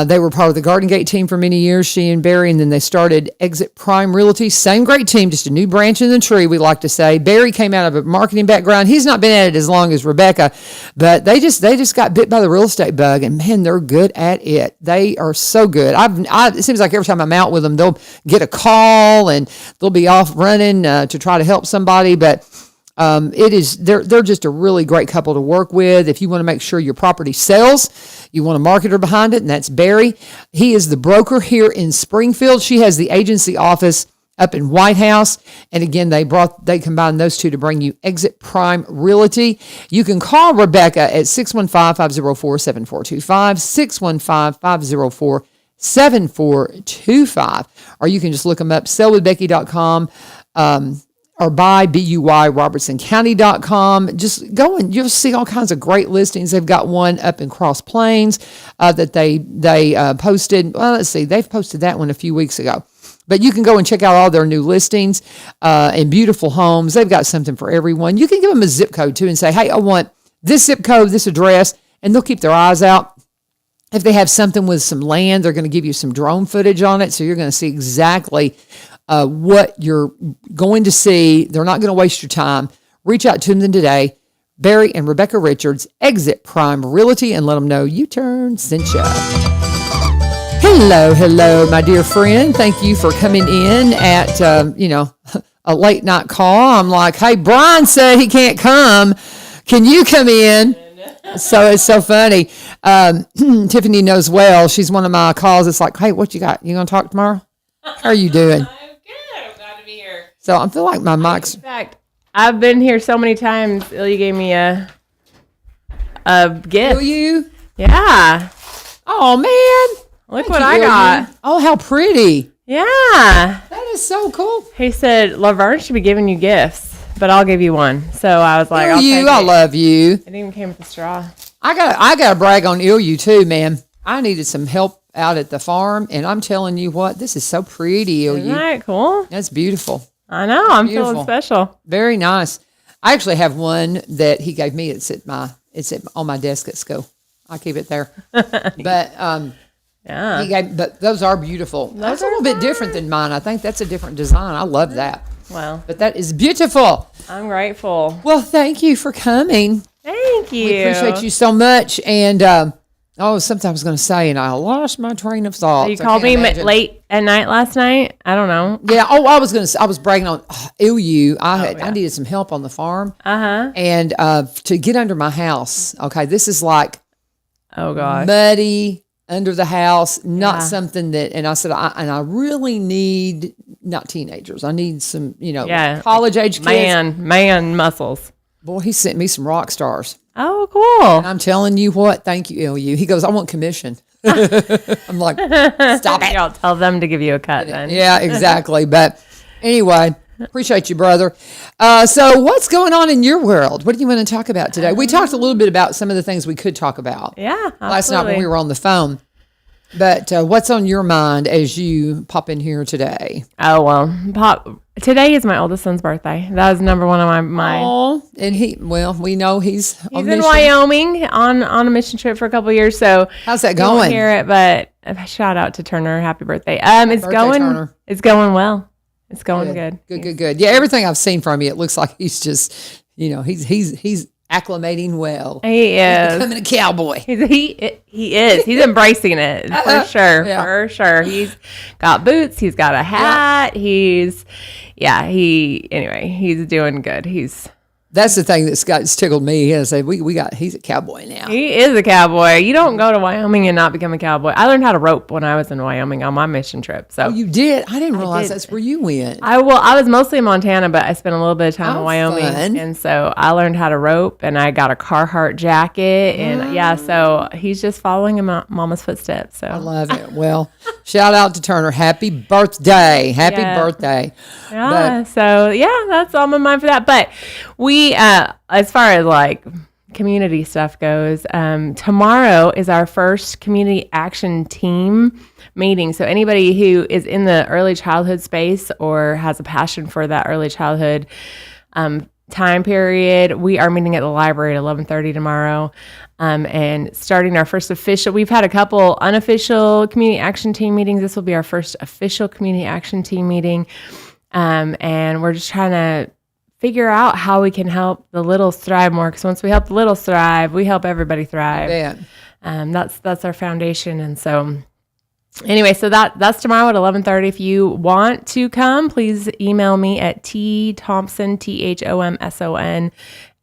They were part of the Garden Gate team for many years, she and Barry, and then they started Exit Prime Realty. Same great team, just a new branch in the tree, we like to say. Barry came out of a marketing background. He's not been at it as long as Rebecca, but they just got bit by the real estate bug, and man, they're good at it. They are so good. It seems like every time I'm out with them, they'll get a call and they'll be off running to try to help somebody, but they're just a really great couple to work with. If you want to make sure your property sells, you want a marketer behind it, and that's Barry. He is the broker here in Springfield. She has the agency office up in White House, and again, they combined those two to bring you Exit Prime Realty. You can call Rebecca at 615-504-7425, 615-504-7425, or you can just look them up, sellwithbecky.com, or buy BUYRobertsonCounty.com. Just go and you'll see all kinds of great listings. They've got one up in Cross Plains that they posted. Well, let's see, they've posted that one a few weeks ago. But you can go and check out all their new listings and beautiful homes. They've got something for everyone. You can give them a zip code too and say, hey, I want this zip code, this address, and they'll keep their eyes out. If they have something with some land, they're going to give you some drone footage on it. So you're going to see exactly what you're going to see. They're not going to waste your time. Reach out to them today. Barry and Rebecca Richards, Exit Prime Realty, and let them know U-Turn sent you. Hello, my dear friend. Thank you for coming in at, a late night call. I'm like, hey, Brian said he can't come. Can you come in? So it's so funny. Tiffany knows well. She's one of my calls. It's like, hey, what you got? You going to talk tomorrow? How are you doing? I'm good. I'm glad to be here. So I feel like my mic's... In fact, I've been here so many times. Ilya gave me a gift. Will you? Yeah. Oh, man. Look Thank what you, I got. Ilya. Oh, how pretty. Yeah. That is so cool. He said, LaVern should be giving you gifts, but I'll give you one. So I was like, I'll take I it. love you. It even came with a straw. I got to brag on Ilya too, man. I needed some help out at the farm, and I'm telling you what, this is so pretty, Isn't Ilya. that cool? That's beautiful. I know. I'm Beautiful. feeling special. Very nice. I actually have one that he gave me. It's on my desk at school. I keep it there. But Yeah. but those are beautiful. That's a little bit different than mine. I think that's a different design. I love that. Well, But that is beautiful. I'm grateful. Well, thank you for coming. Thank you. We appreciate you so much. And something I was going to say, and I lost my train of thought. You called me late at night last night. I don't know. Yeah. Oh, I was bragging on Ilya. I needed some help on the farm. And to get under my house. Okay, this is like Oh gosh. muddy under the house. Not something that. And I said, I really need not teenagers. I need some, college age kids. Man muscles. Boy, he sent me some rock stars. Oh, cool. And I'm telling you what, thank you, Ilya. He goes, I want commission. I'm like, stop it. Y'all tell them to give you a cut then. Yeah, exactly. But anyway, appreciate you, brother. So what's going on in your world? What do you want to talk about today? We talked a little bit about some of the things we could talk about Yeah. last night when we were on the phone. But what's on your mind as you pop in here today? Oh, well, today is my oldest son's birthday. That was number one on my mind. Oh, and we know he's on He's in mission. Wyoming on a mission trip for a couple of years. So How's that you won't going? hear it, but shout out to Turner. Happy birthday. It's birthday, going. Turner. It's going well. It's going good. Good. Yeah, everything I've seen from you, it looks like he's just, he's acclimating well. He is. Becoming a cowboy. He is. He's embracing it for sure. Yeah. For sure. He's got boots. He's got a hat. He's doing good. That's the thing that's tickled me. He's a cowboy now. He is a cowboy. You don't go to Wyoming and not become a cowboy. I learned how to rope when I was in Wyoming on my mission trip. So Oh, you did? I didn't realize did. that's where you went. I was mostly in Montana, but I spent a little bit of time in Wyoming. fun. And so I learned how to rope, and I got a Carhartt jacket. And so he's just following in Mama's footsteps. So I love it. Well, shout out to Turner. Happy birthday. Happy Yeah. birthday. Yeah, that's on my mind for that. But we, as far as like community stuff goes, tomorrow is our first community action team meeting. So anybody who is in the early childhood space or has a passion for that early childhood time period, we are meeting at the library at 11:30 tomorrow, and starting our first official. We've had a couple unofficial community action team meetings. This will be our first official community action team meeting, and we're just trying to figure out how we can help the littles thrive more. Because once we help the littles thrive, we help everybody thrive. Yeah. That's our foundation, and so. Anyway, so that's tomorrow at 11:30. If you want to come, please email me at Thomson, THOMSON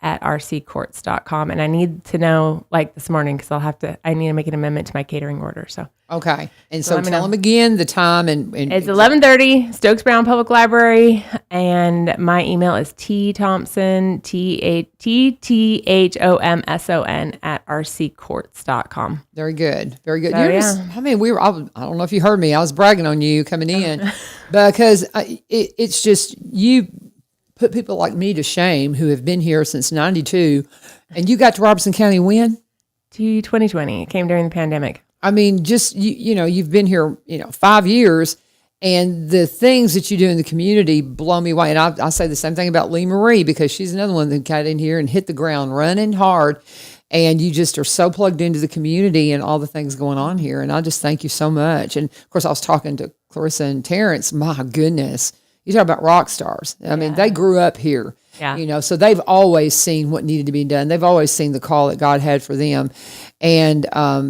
@rccourts.com. And I need to know like this morning because I need to make an amendment to my catering order. So Okay. And so tell them again the time and it's 11:30, Stokes Brown Public Library, and my email is Thomson, THOMSON @rccourts.com. Very good. Very good. So, You're just, I mean, I don't know if you heard me. I was bragging on you coming in because it's just, you put people like me to shame who have been here since 92, and you got to Robertson County when? 2020. It came during the pandemic. I mean, just, you've been here, 5 years, and the things that you do in the community blow me away. And I say the same thing about Lee Marie, because she's another one that got in here and hit the ground running hard. And you just are so plugged into the community and all the things going on here. And I just thank you so much. And of course, I was talking to Clarissa and Terrence. My goodness, you talk about rock stars. I mean, they grew up here. Yeah. So they've always seen what needed to be done. They've always seen the call that God had for them. And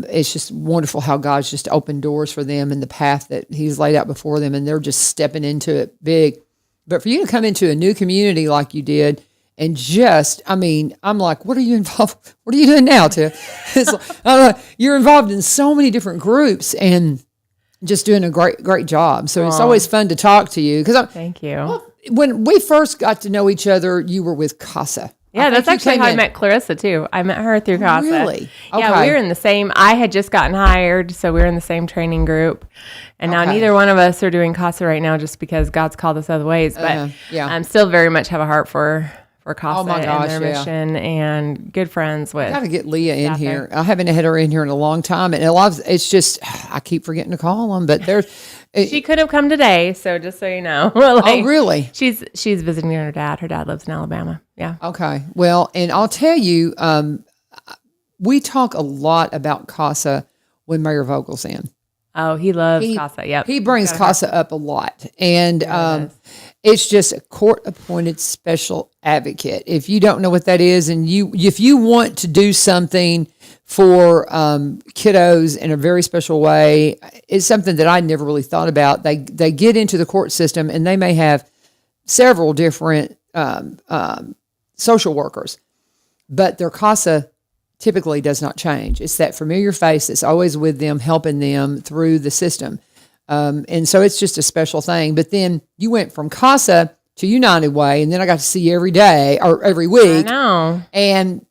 it's just wonderful how God's just opened doors for them and the path that he's laid out before them. And they're just stepping into it big. But for you to come into a new community like you did, and just, I mean, I'm like, what are you involved? What are you doing now, Tiff? It's like, you're involved in so many different groups and just doing a great job. So it's always fun to talk to you. Thank you. When we first got to know each other, you were with CASA. Yeah, that's actually how I met Clarissa too. I met her through CASA. Really? Yeah, Okay. we were in the same, I had just gotten hired, so we were in the same training group. And now neither one of us are doing CASA right now just because God's called us other ways. But I'm still very much have a heart for CASA and their mission, and good friends with. I got to get Leah in here. I haven't had her in here in a long time. And it's just, I keep forgetting to call them, but there's. She could have come today, so just so you know. Oh, really? She's visiting her dad. Her dad lives in Alabama. Yeah. Okay. Well, and I'll tell you, we talk a lot about CASA when Mayor Vogel's in. Oh, he loves CASA. Yep. He brings CASA up a lot. And it's just a court-appointed special advocate. If you don't know what that is, and if you want to do something for kiddos in a very special way, it's something that I never really thought about. They get into the court system, and they may have several different social workers, but their CASA typically does not change. It's that familiar face that's always with them, helping them through the system. And so it's just a special thing. But then you went from CASA to United Way, and then I got to see you every day or every week. I know. And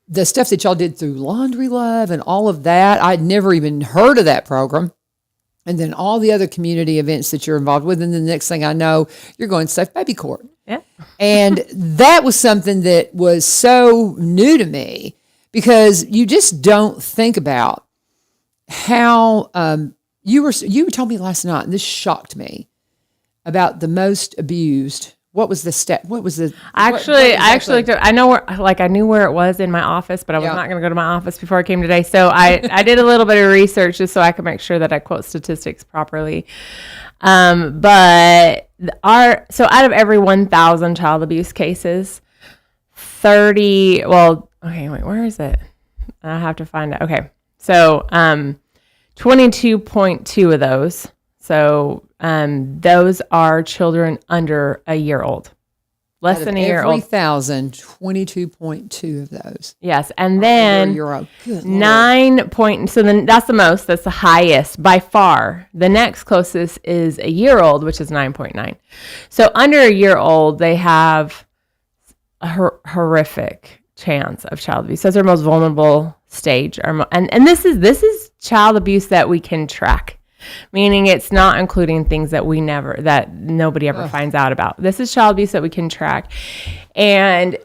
the stuff that y'all did through Laundry Love and all of that, I'd never even heard of that program. And then all the other community events that you're involved with. And then the next thing I know, you're going to Safe Baby Court. Yeah. And that was something that was so new to me, because you just don't think about how you told me last night, and this shocked me, about the most abused. What was the stat? What was the? I actually looked up. I know I knew where it was in my office, but I was not going to go to my office before I came today. So I did a little bit of research just so I could make sure that I quote statistics properly. But so out of every 1,000 child abuse cases, 30. Well, okay, wait, where is it? I have to find it. Okay, so 22.2 of those. So those are children under a year old, less than a year old. 3,000, 22.2 of those. Yes, and then Good Lord. 9 point. So then that's the most. That's the highest by far. The next closest is a year old, which is 9.9. So under a year old, they have a horrific chance of child abuse. That's their most vulnerable stage. And this is child abuse that we can track. meaning it's not including things that nobody ever finds out about. This is child abuse that we can track. And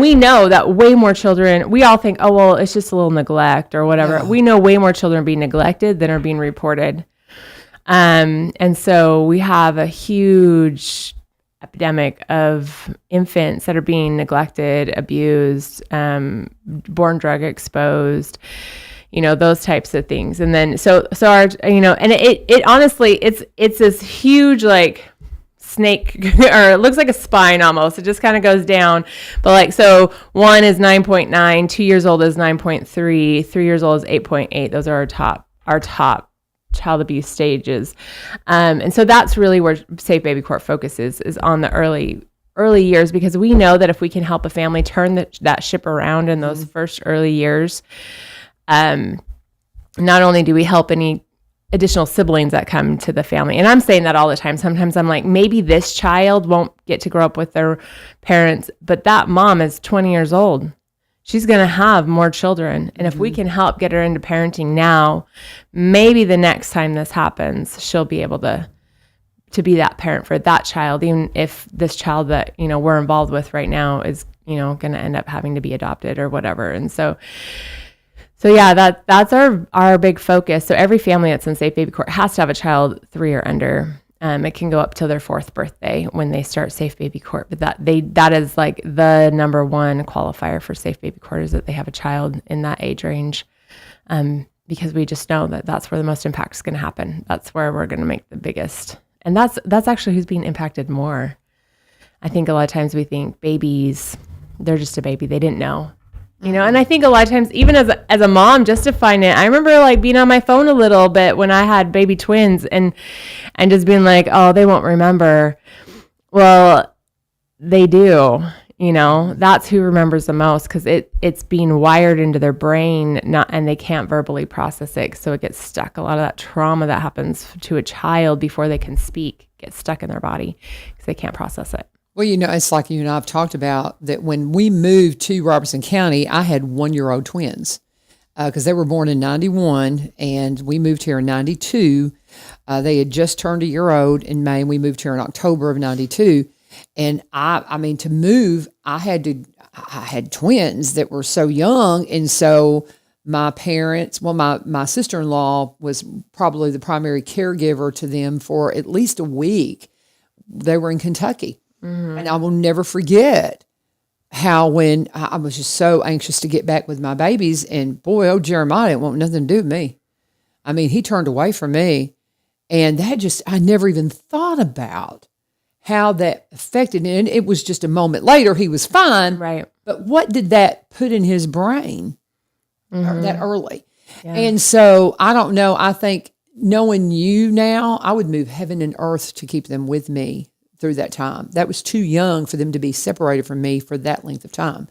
we know that way more children, we all think, oh, well, it's just a little neglect or whatever. We know way more children are being neglected than are being reported. And so we have a huge epidemic of infants that are being neglected, abused, born drug exposed, those types of things. And then, so our, and it honestly, it's this huge, like, snake, or it looks like a spine almost. It just kind of goes down. But like, so 1 is 9.9, 2 years old is 9.3, 3 years old is 8.8. Those are our top child abuse stages. And so that's really where Safe Baby Court focuses, is on the early years, because we know that if we can help a family turn that ship around in those first early years, not only do we help any additional siblings that come to the family. And I'm saying that all the time. Sometimes I'm like, maybe this child won't get to grow up with their parents, but that mom is 20 years old. She's going to have more children. And if we can help get her into parenting now, maybe the next time this happens, she'll be able to be that parent for that child, even if this child that, we're involved with right now is, going to end up having to be adopted or whatever. And so yeah, that's our big focus. So every family that's in Safe Baby Court has to have a child 3 or under. It can go up till their 4th birthday when they start Safe Baby Court. But that is like the number one qualifier for Safe Baby Court, is that they have a child in that age range. Because we just know that that's where the most impact is going to happen. That's where we're going to make the biggest. And that's actually who's being impacted more. I think a lot of times we think babies, they're just a baby. They didn't know. And I think a lot of times, even as a mom, just to find it, I remember like being on my phone a little bit when I had baby twins and just being like, oh, they won't remember. Well, they do, that's who remembers the most, because it's being wired into their brain, and they can't verbally process it. So it gets stuck. A lot of that trauma that happens to a child before they can speak gets stuck in their body because they can't process it. Well, it's like you and I have talked about that when we moved to Robertson County, I had 1-year-old twins because they were born in 91 and we moved here in 92. They had just turned a year old in May, and we moved here in October of 92. And I mean, to move, I had twins that were so young. And so my parents, my sister-in-law was probably the primary caregiver to them for at least a week. They were in Kentucky. Mm-hmm. And I will never forget how when I was just so anxious to get back with my babies, and boy, Jeremiah didn't want nothing to do with me. I mean, he turned away from me, and I never even thought about how that affected him. And it was just a moment later, he was fine. Right. But what did that put in his brain that early? Yeah. And so I don't know. I think knowing you now, I would move heaven and earth to keep them with me through that time. That was too young for them to be separated from me for that length of time,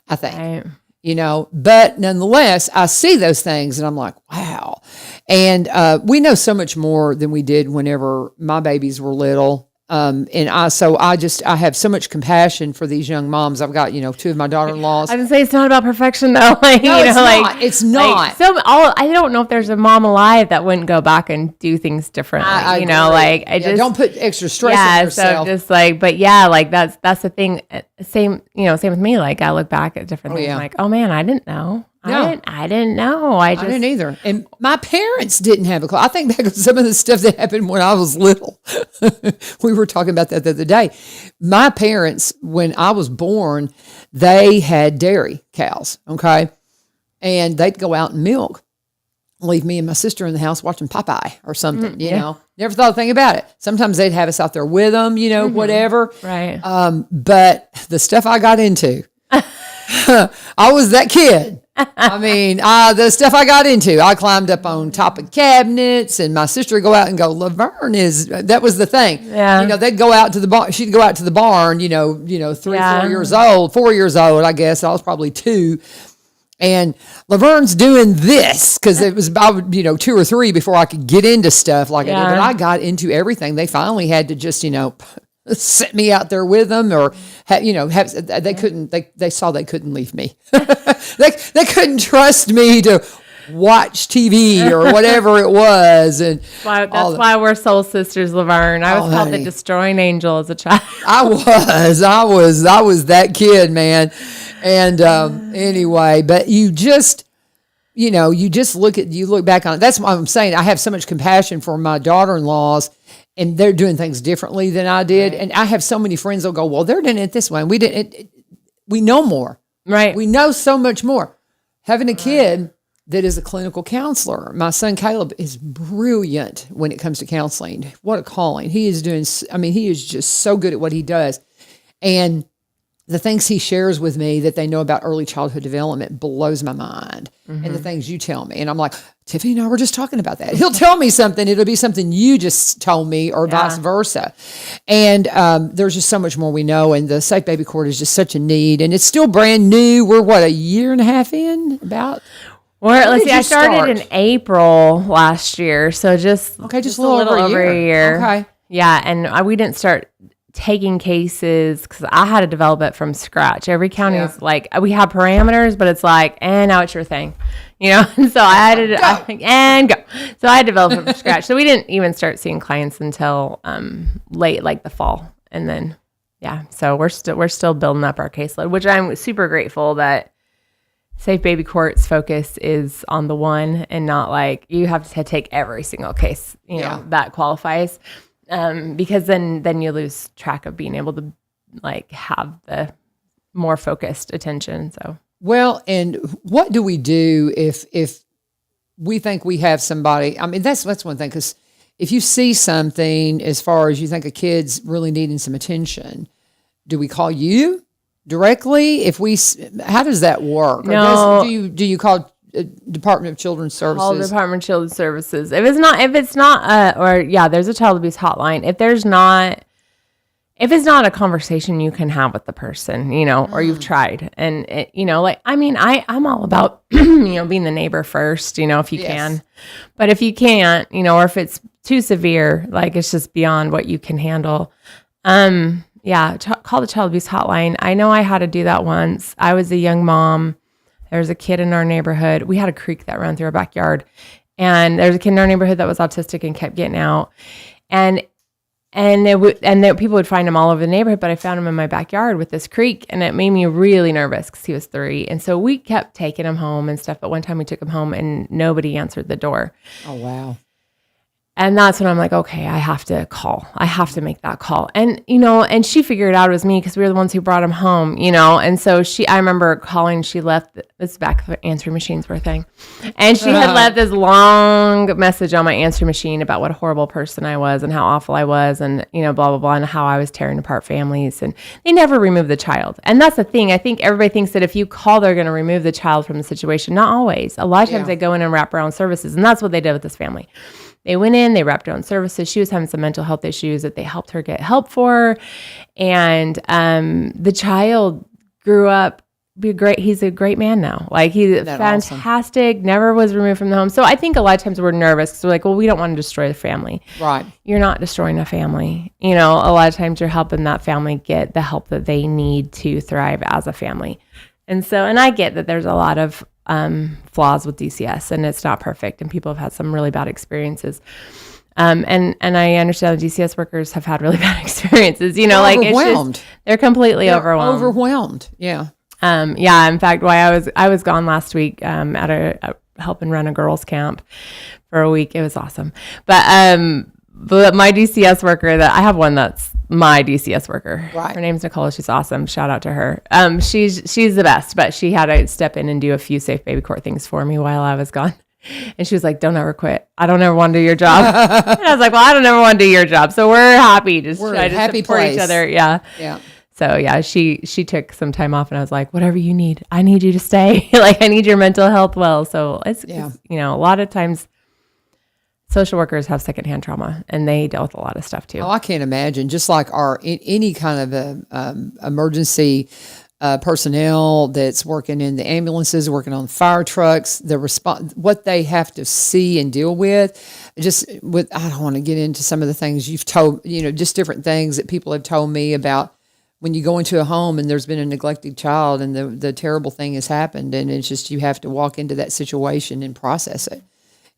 I think. Right. But nonetheless, I see those things and I'm like, wow. And we know so much more than we did whenever my babies were little. And I have so much compassion for these young moms. I've got, 2 of my daughter-in-laws. I would say it's not about perfection though. It's not. I don't know if there's a mom alive that wouldn't go back and do things differently. Don't put extra stress on yourself. So just that's the thing. Same with me. Like I look back at different things like, oh man, I didn't know. No. I didn't know. I didn't either. And my parents didn't have a clue. I think back on some of the stuff that happened when I was little. We were talking about that the other day. My parents, when I was born, they had dairy cows, okay? And they'd go out and milk, leave me and my sister in the house watching Popeye or something, you know. Never thought a thing about it. Sometimes they'd have us out there with them, whatever. Right. But the stuff I got into, I was that kid. I mean, the stuff I got into, I climbed up on top of cabinets, and my sister would go out and go, LaVern that was the thing. Yeah. They'd go out to the barn. She'd go out to the barn, 3, 4 years old, 4 years old, I guess. I was probably 2. And LaVern's doing this because it was about, 2 or 3 before I could get into stuff like I did. But I got into everything. They finally had to just, set me out there with them, or they couldn't. They saw they couldn't leave me. They couldn't trust me to watch TV or whatever it was. And That's why we're soul sisters, LaVern. I was called the honey. destroying angel as a child. I was that kid, man. And anyway, but you look back on it. That's why I'm saying I have so much compassion for my daughter-in-laws, and they're doing things differently than I did. Right. And I have so many friends that'll go, well, they're doing it this way. And we didn't. We know more. Right. We know so much more. Having a kid that is a clinical counselor. My son Caleb is brilliant when it comes to counseling. What a calling. He is just so good at what he does. And the things he shares with me that they know about early childhood development blows my mind. And the things you tell me. And I'm like, Tiffany and I were just talking about that. He'll tell me something. It'll be something you just told me or vice versa. And there's just so much more we know. And the Safe Baby Court is just such a need. And it's still brand new. We're, a year and a half in about? Let's see, I started in April last year. So just a little over a year. Okay. Yeah. And we didn't start taking cases because I had to develop it from scratch. Every county is like, we have parameters, but it's like, and now it's your thing, And so I had to go. So I had to develop it from scratch. So we didn't even start seeing clients until late, like the fall, and then so we're still building up our caseload, which I'm super grateful that Safe Baby Court's focus is on the one and not like you have to take every single case, that qualifies. Because then you lose track of being able to like have the more focused attention. So well, and what do we do if we think we have somebody? I mean, that's one thing, because if you see something as far as you think a kid's really needing some attention, do we call you directly? How does that work? No. Or do you call Department of Children's Services? Call Department of Children's Services. If it's not, there's a child abuse hotline. If it's not a conversation you can have with the person, or you've tried, and I'm all about, being the neighbor first, if you can, but if you can't, or if it's too severe, like it's just beyond what you can handle, call the child abuse hotline. I know I had to do that once. I was a young mom. There was a kid in our neighborhood. We had a creek that ran through our backyard, and there was a kid in our neighborhood that was autistic and kept getting out, and people would find him all over the neighborhood, but I found him in my backyard with this creek, and it made me really nervous because he was 3, and so we kept taking him home and stuff. But one time we took him home, and nobody answered the door. Oh wow! And that's when I'm like, okay, I have to call. I have to make that call. And, and she figured out it was me because we were the ones who brought him home, And so I remember calling, she left, this is back when answering machines were a thing. And she had left this long message on my answering machine about what a horrible person I was and how awful I was and, blah, blah, blah, and how I was tearing apart families. And they never removed the child. And that's the thing. I think everybody thinks that if you call, they're going to remove the child from the situation. Not always. A lot of times they go in and wrap around services. And that's what they did with this family. They went in, they wrapped her own services. She was having some mental health issues that they helped her get help for. And the child grew up, he's a great man now. Like he's fantastic, awesome. Never was removed from the home. So I think a lot of times we're nervous because we're like, well, we don't want to destroy the family. Right. You're not destroying a family. A lot of times you're helping that family get the help that they need to thrive as a family. And I get that there's a lot of flaws with DCS, and it's not perfect, and people have had some really bad experiences. And I understand the DCS workers have had really bad experiences. They're overwhelmed. They're completely overwhelmed. Overwhelmed. Yeah. In fact, why I was gone last week at a helping run a girls' camp for a week. It was awesome. But my DCS worker, that I have one that's my DCS worker. Right. Her name's Nicole. She's awesome. Shout out to her. She's the best, but she had to step in and do a few Safe Baby Court things for me while I was gone. And she was like, don't ever quit. I don't ever want to do your job. And I was like, well, I don't ever want to do your job. So we're happy. We're try to happy support place. Each other. Yeah. Yeah. So yeah, she took some time off, and I was like, whatever you need, I need you to stay. Like I need your mental health well. So it's a lot of times social workers have secondhand trauma, and they deal with a lot of stuff too. Oh, I can't imagine. Just like any kind of emergency personnel that's working in the ambulances, working on fire trucks, what they have to see and deal with. I don't want to get into some of the things you've told, just different things that people have told me about when you go into a home and there's been a neglected child and the terrible thing has happened, and it's just you have to walk into that situation and process it.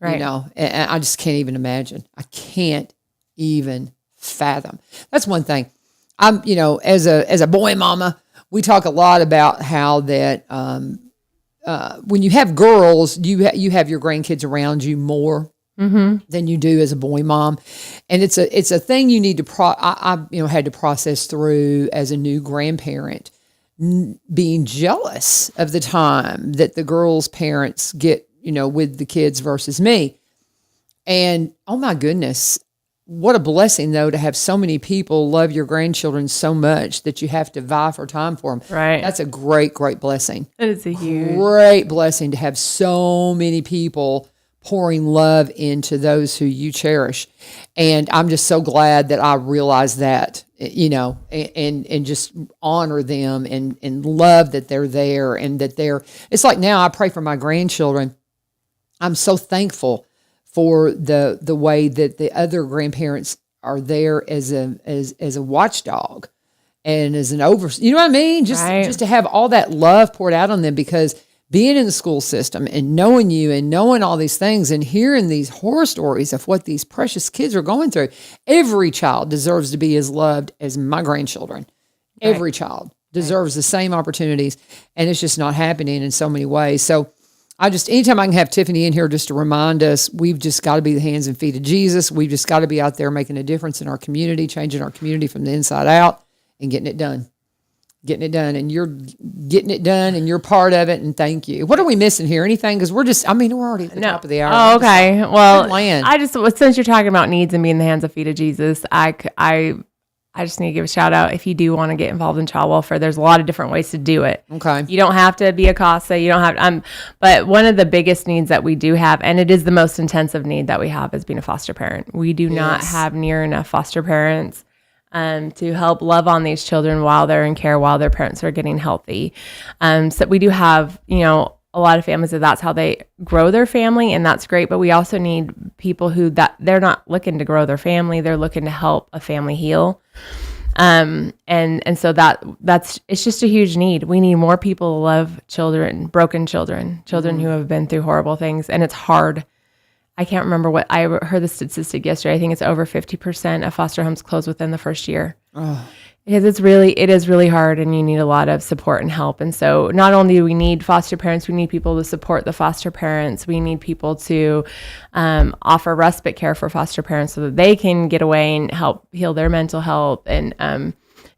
Right. You know, and I just can't even imagine. I can't even fathom. That's one thing. I'm, you know, as a boy mama, we talk a lot about how that when you have girls, you have your grandkids around you more than you do as a boy mom, and it's a thing you need to I had to process through as a new grandparent, being jealous of the time that the girls' parents get, you know, with the kids versus me, and oh my goodness. What a blessing, though, to have so many people love your grandchildren so much that you have to vie for time for them. Right. That's a great, great blessing. It is a huge. Great blessing to have so many people pouring love into those who you cherish. And I'm just so glad that I realized that, you know, and just honor them and love that they're there and that it's like now I pray for my grandchildren. I'm so thankful for the way that the other grandparents are there as a watchdog and as an you know what I mean? Just to have all that love poured out on them, because being in the school system and knowing you and knowing all these things and hearing these horror stories of what these precious kids are going through, every child deserves to be as loved as my grandchildren. Right. Every child deserves the same opportunities, and it's just not happening in so many ways. So anytime I can have Tiffany in here just to remind us, we've just got to be the hands and feet of Jesus. We've just got to be out there making a difference in our community, changing our community from the inside out and getting it done. And you're getting it done and you're part of it. And thank you. What are we missing here? Anything? Because we're already at the top of the hour. Oh, okay. Well, since you're talking about needs and being the hands and feet of Jesus, I just need to give a shout out. If you do want to get involved in child welfare, there's a lot of different ways to do it. Okay. You don't have to be a CASA. You don't have but one of the biggest needs that we do have, and it is the most intensive need that we have, is being a foster parent. We do not have near enough foster parents to help love on these children while they're in care, while their parents are getting healthy. So we do have, you know, a lot of families that's how they grow their family, and that's great. But we also need people that they're not looking to grow their family; they're looking to help a family heal. And so it's just a huge need. We need more people to love children, broken children who have been through horrible things, and it's hard. I can't remember what I heard the statistic yesterday. I think it's over 50% of foster homes close within the first year. Oh. Because it is really hard, and you need a lot of support and help. And so not only do we need foster parents, we need people to support the foster parents. We need people to offer respite care for foster parents so that they can get away and help heal their mental health. And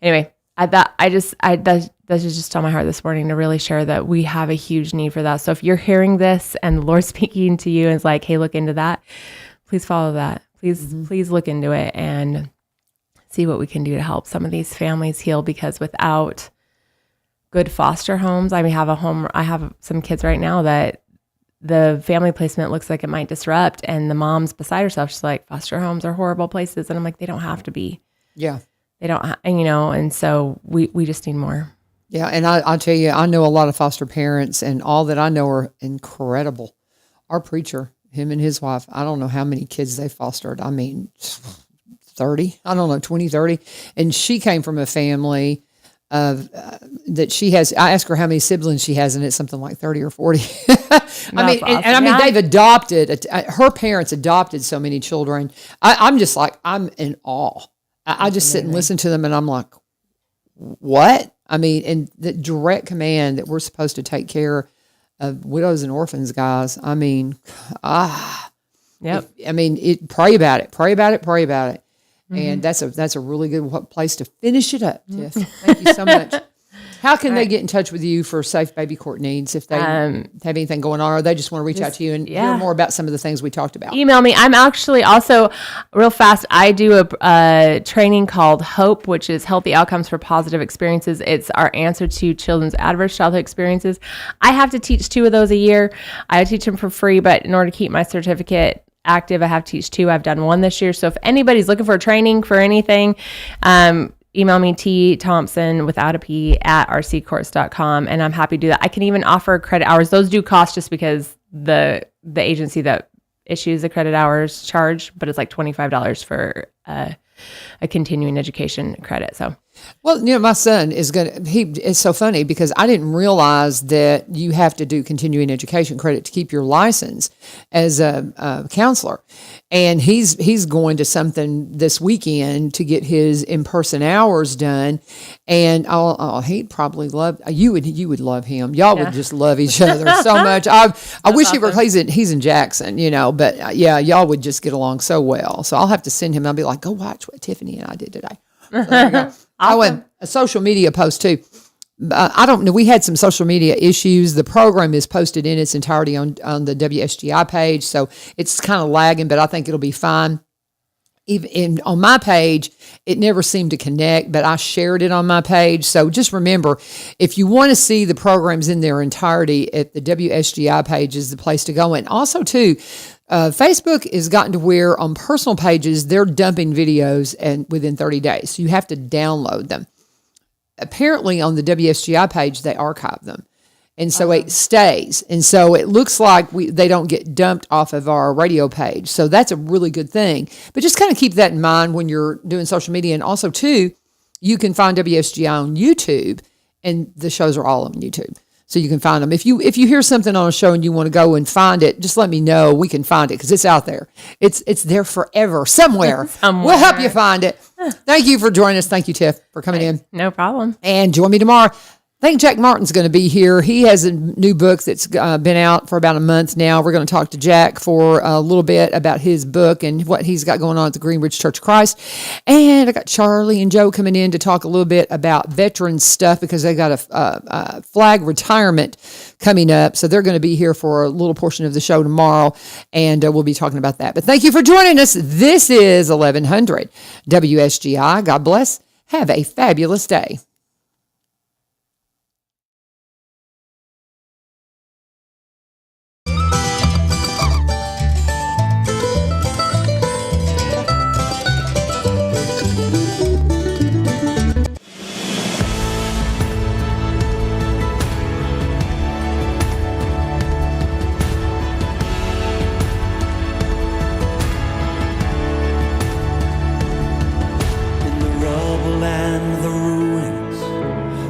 anyway, that's just on my heart this morning to really share that we have a huge need for that. So if you're hearing this and the Lord's speaking to you and is like, hey, look into that, please follow that. Please look into it and see what we can do to help some of these families heal, because without good foster homes, I have some kids right now that the family placement looks like it might disrupt, and the mom's beside herself. She's like, foster homes are horrible places. And I'm like, they don't have to be. Yeah. They don't, and so we just need more. Yeah. And I'll tell you, I know a lot of foster parents, and all that I know are incredible. Our preacher, him and his wife, I don't know how many kids they fostered. I mean, 30, I don't know, 20, 30. And she came from a family of that she has. I asked her how many siblings she has, and it's something like 30 or 40. I mean, awesome. and I mean, they've adopted, her parents adopted so many children. I'm just like, I'm in awe. I just sit and listen to them, and I'm like, what? I mean, and the direct command that we're supposed to take care of widows and orphans, guys. I mean, yep. Pray about it. And that's a really good place to finish it up, Tiff. Thank you so much. How can they get in touch with you for Safe Baby Court needs if they have anything going on, or they just want to reach out to you and hear more about some of the things we talked about? Email me. I'm actually also, real fast, I do a training called HOPE, which is Healthy Outcomes for Positive Experiences. It's our answer to children's adverse childhood experiences. I have to teach 2 of those a year. I teach them for free, but in order to keep my certificate active, I have to teach 2. I've done 1 this year. So if anybody's looking for training for anything, email me Thomson without a P at rccourts.com, and I'm happy to do that. I can even offer credit hours. Those do cost just because the agency that issues the credit hours charge, but it's like $25 for a continuing education credit. So Well, my son is it's so funny because I didn't realize that you have to do continuing education credit to keep your license as a counselor. And he's going to something this weekend to get his in-person hours done. And he'd probably love, you would love him. Y'all would just love each other so much. I wish he were, he's in Jackson, but y'all would just get along so well. So I'll have to send him, I'll be like, go watch what Tiffany and I did today. So there you go. Oh, and a social media post too. I don't know. We had some social media issues. The program is posted in its entirety on the WSGI page, so it's kind of lagging, but I think it'll be fine. Even on my page, it never seemed to connect, but I shared it on my page. So just remember, if you want to see the programs in their entirety, at the WSGI page is the place to go. And also too, Facebook has gotten to where on personal pages, they're dumping videos and within 30 days. So you have to download them. Apparently on the WSGI page, they archive them. And so it stays. And so it looks like they don't get dumped off of our radio page. So that's a really good thing. But just kind of keep that in mind when you're doing social media. And also too, you can find WSGI on YouTube, and the shows are all on YouTube. So you can find them. If you hear something on a show and you want to go and find it, just let me know. We can find it because it's out there. It's there forever, somewhere. We'll help you find it. Thank you for joining us. Thank you, Tiff, for coming in. No problem. And join me tomorrow. I think Jack Martin's going to be here. He has a new book that's been out for about a month now. We're going to talk to Jack for a little bit about his book and what he's got going on at the Greenridge Church of Christ. And I got Charlie and Joe coming in to talk a little bit about veterans stuff because they got a flag retirement coming up. So they're going to be here for a little portion of the show tomorrow, and we'll be talking about that. But thank you for joining us. This is 1100 WSGI. God bless. Have a fabulous day.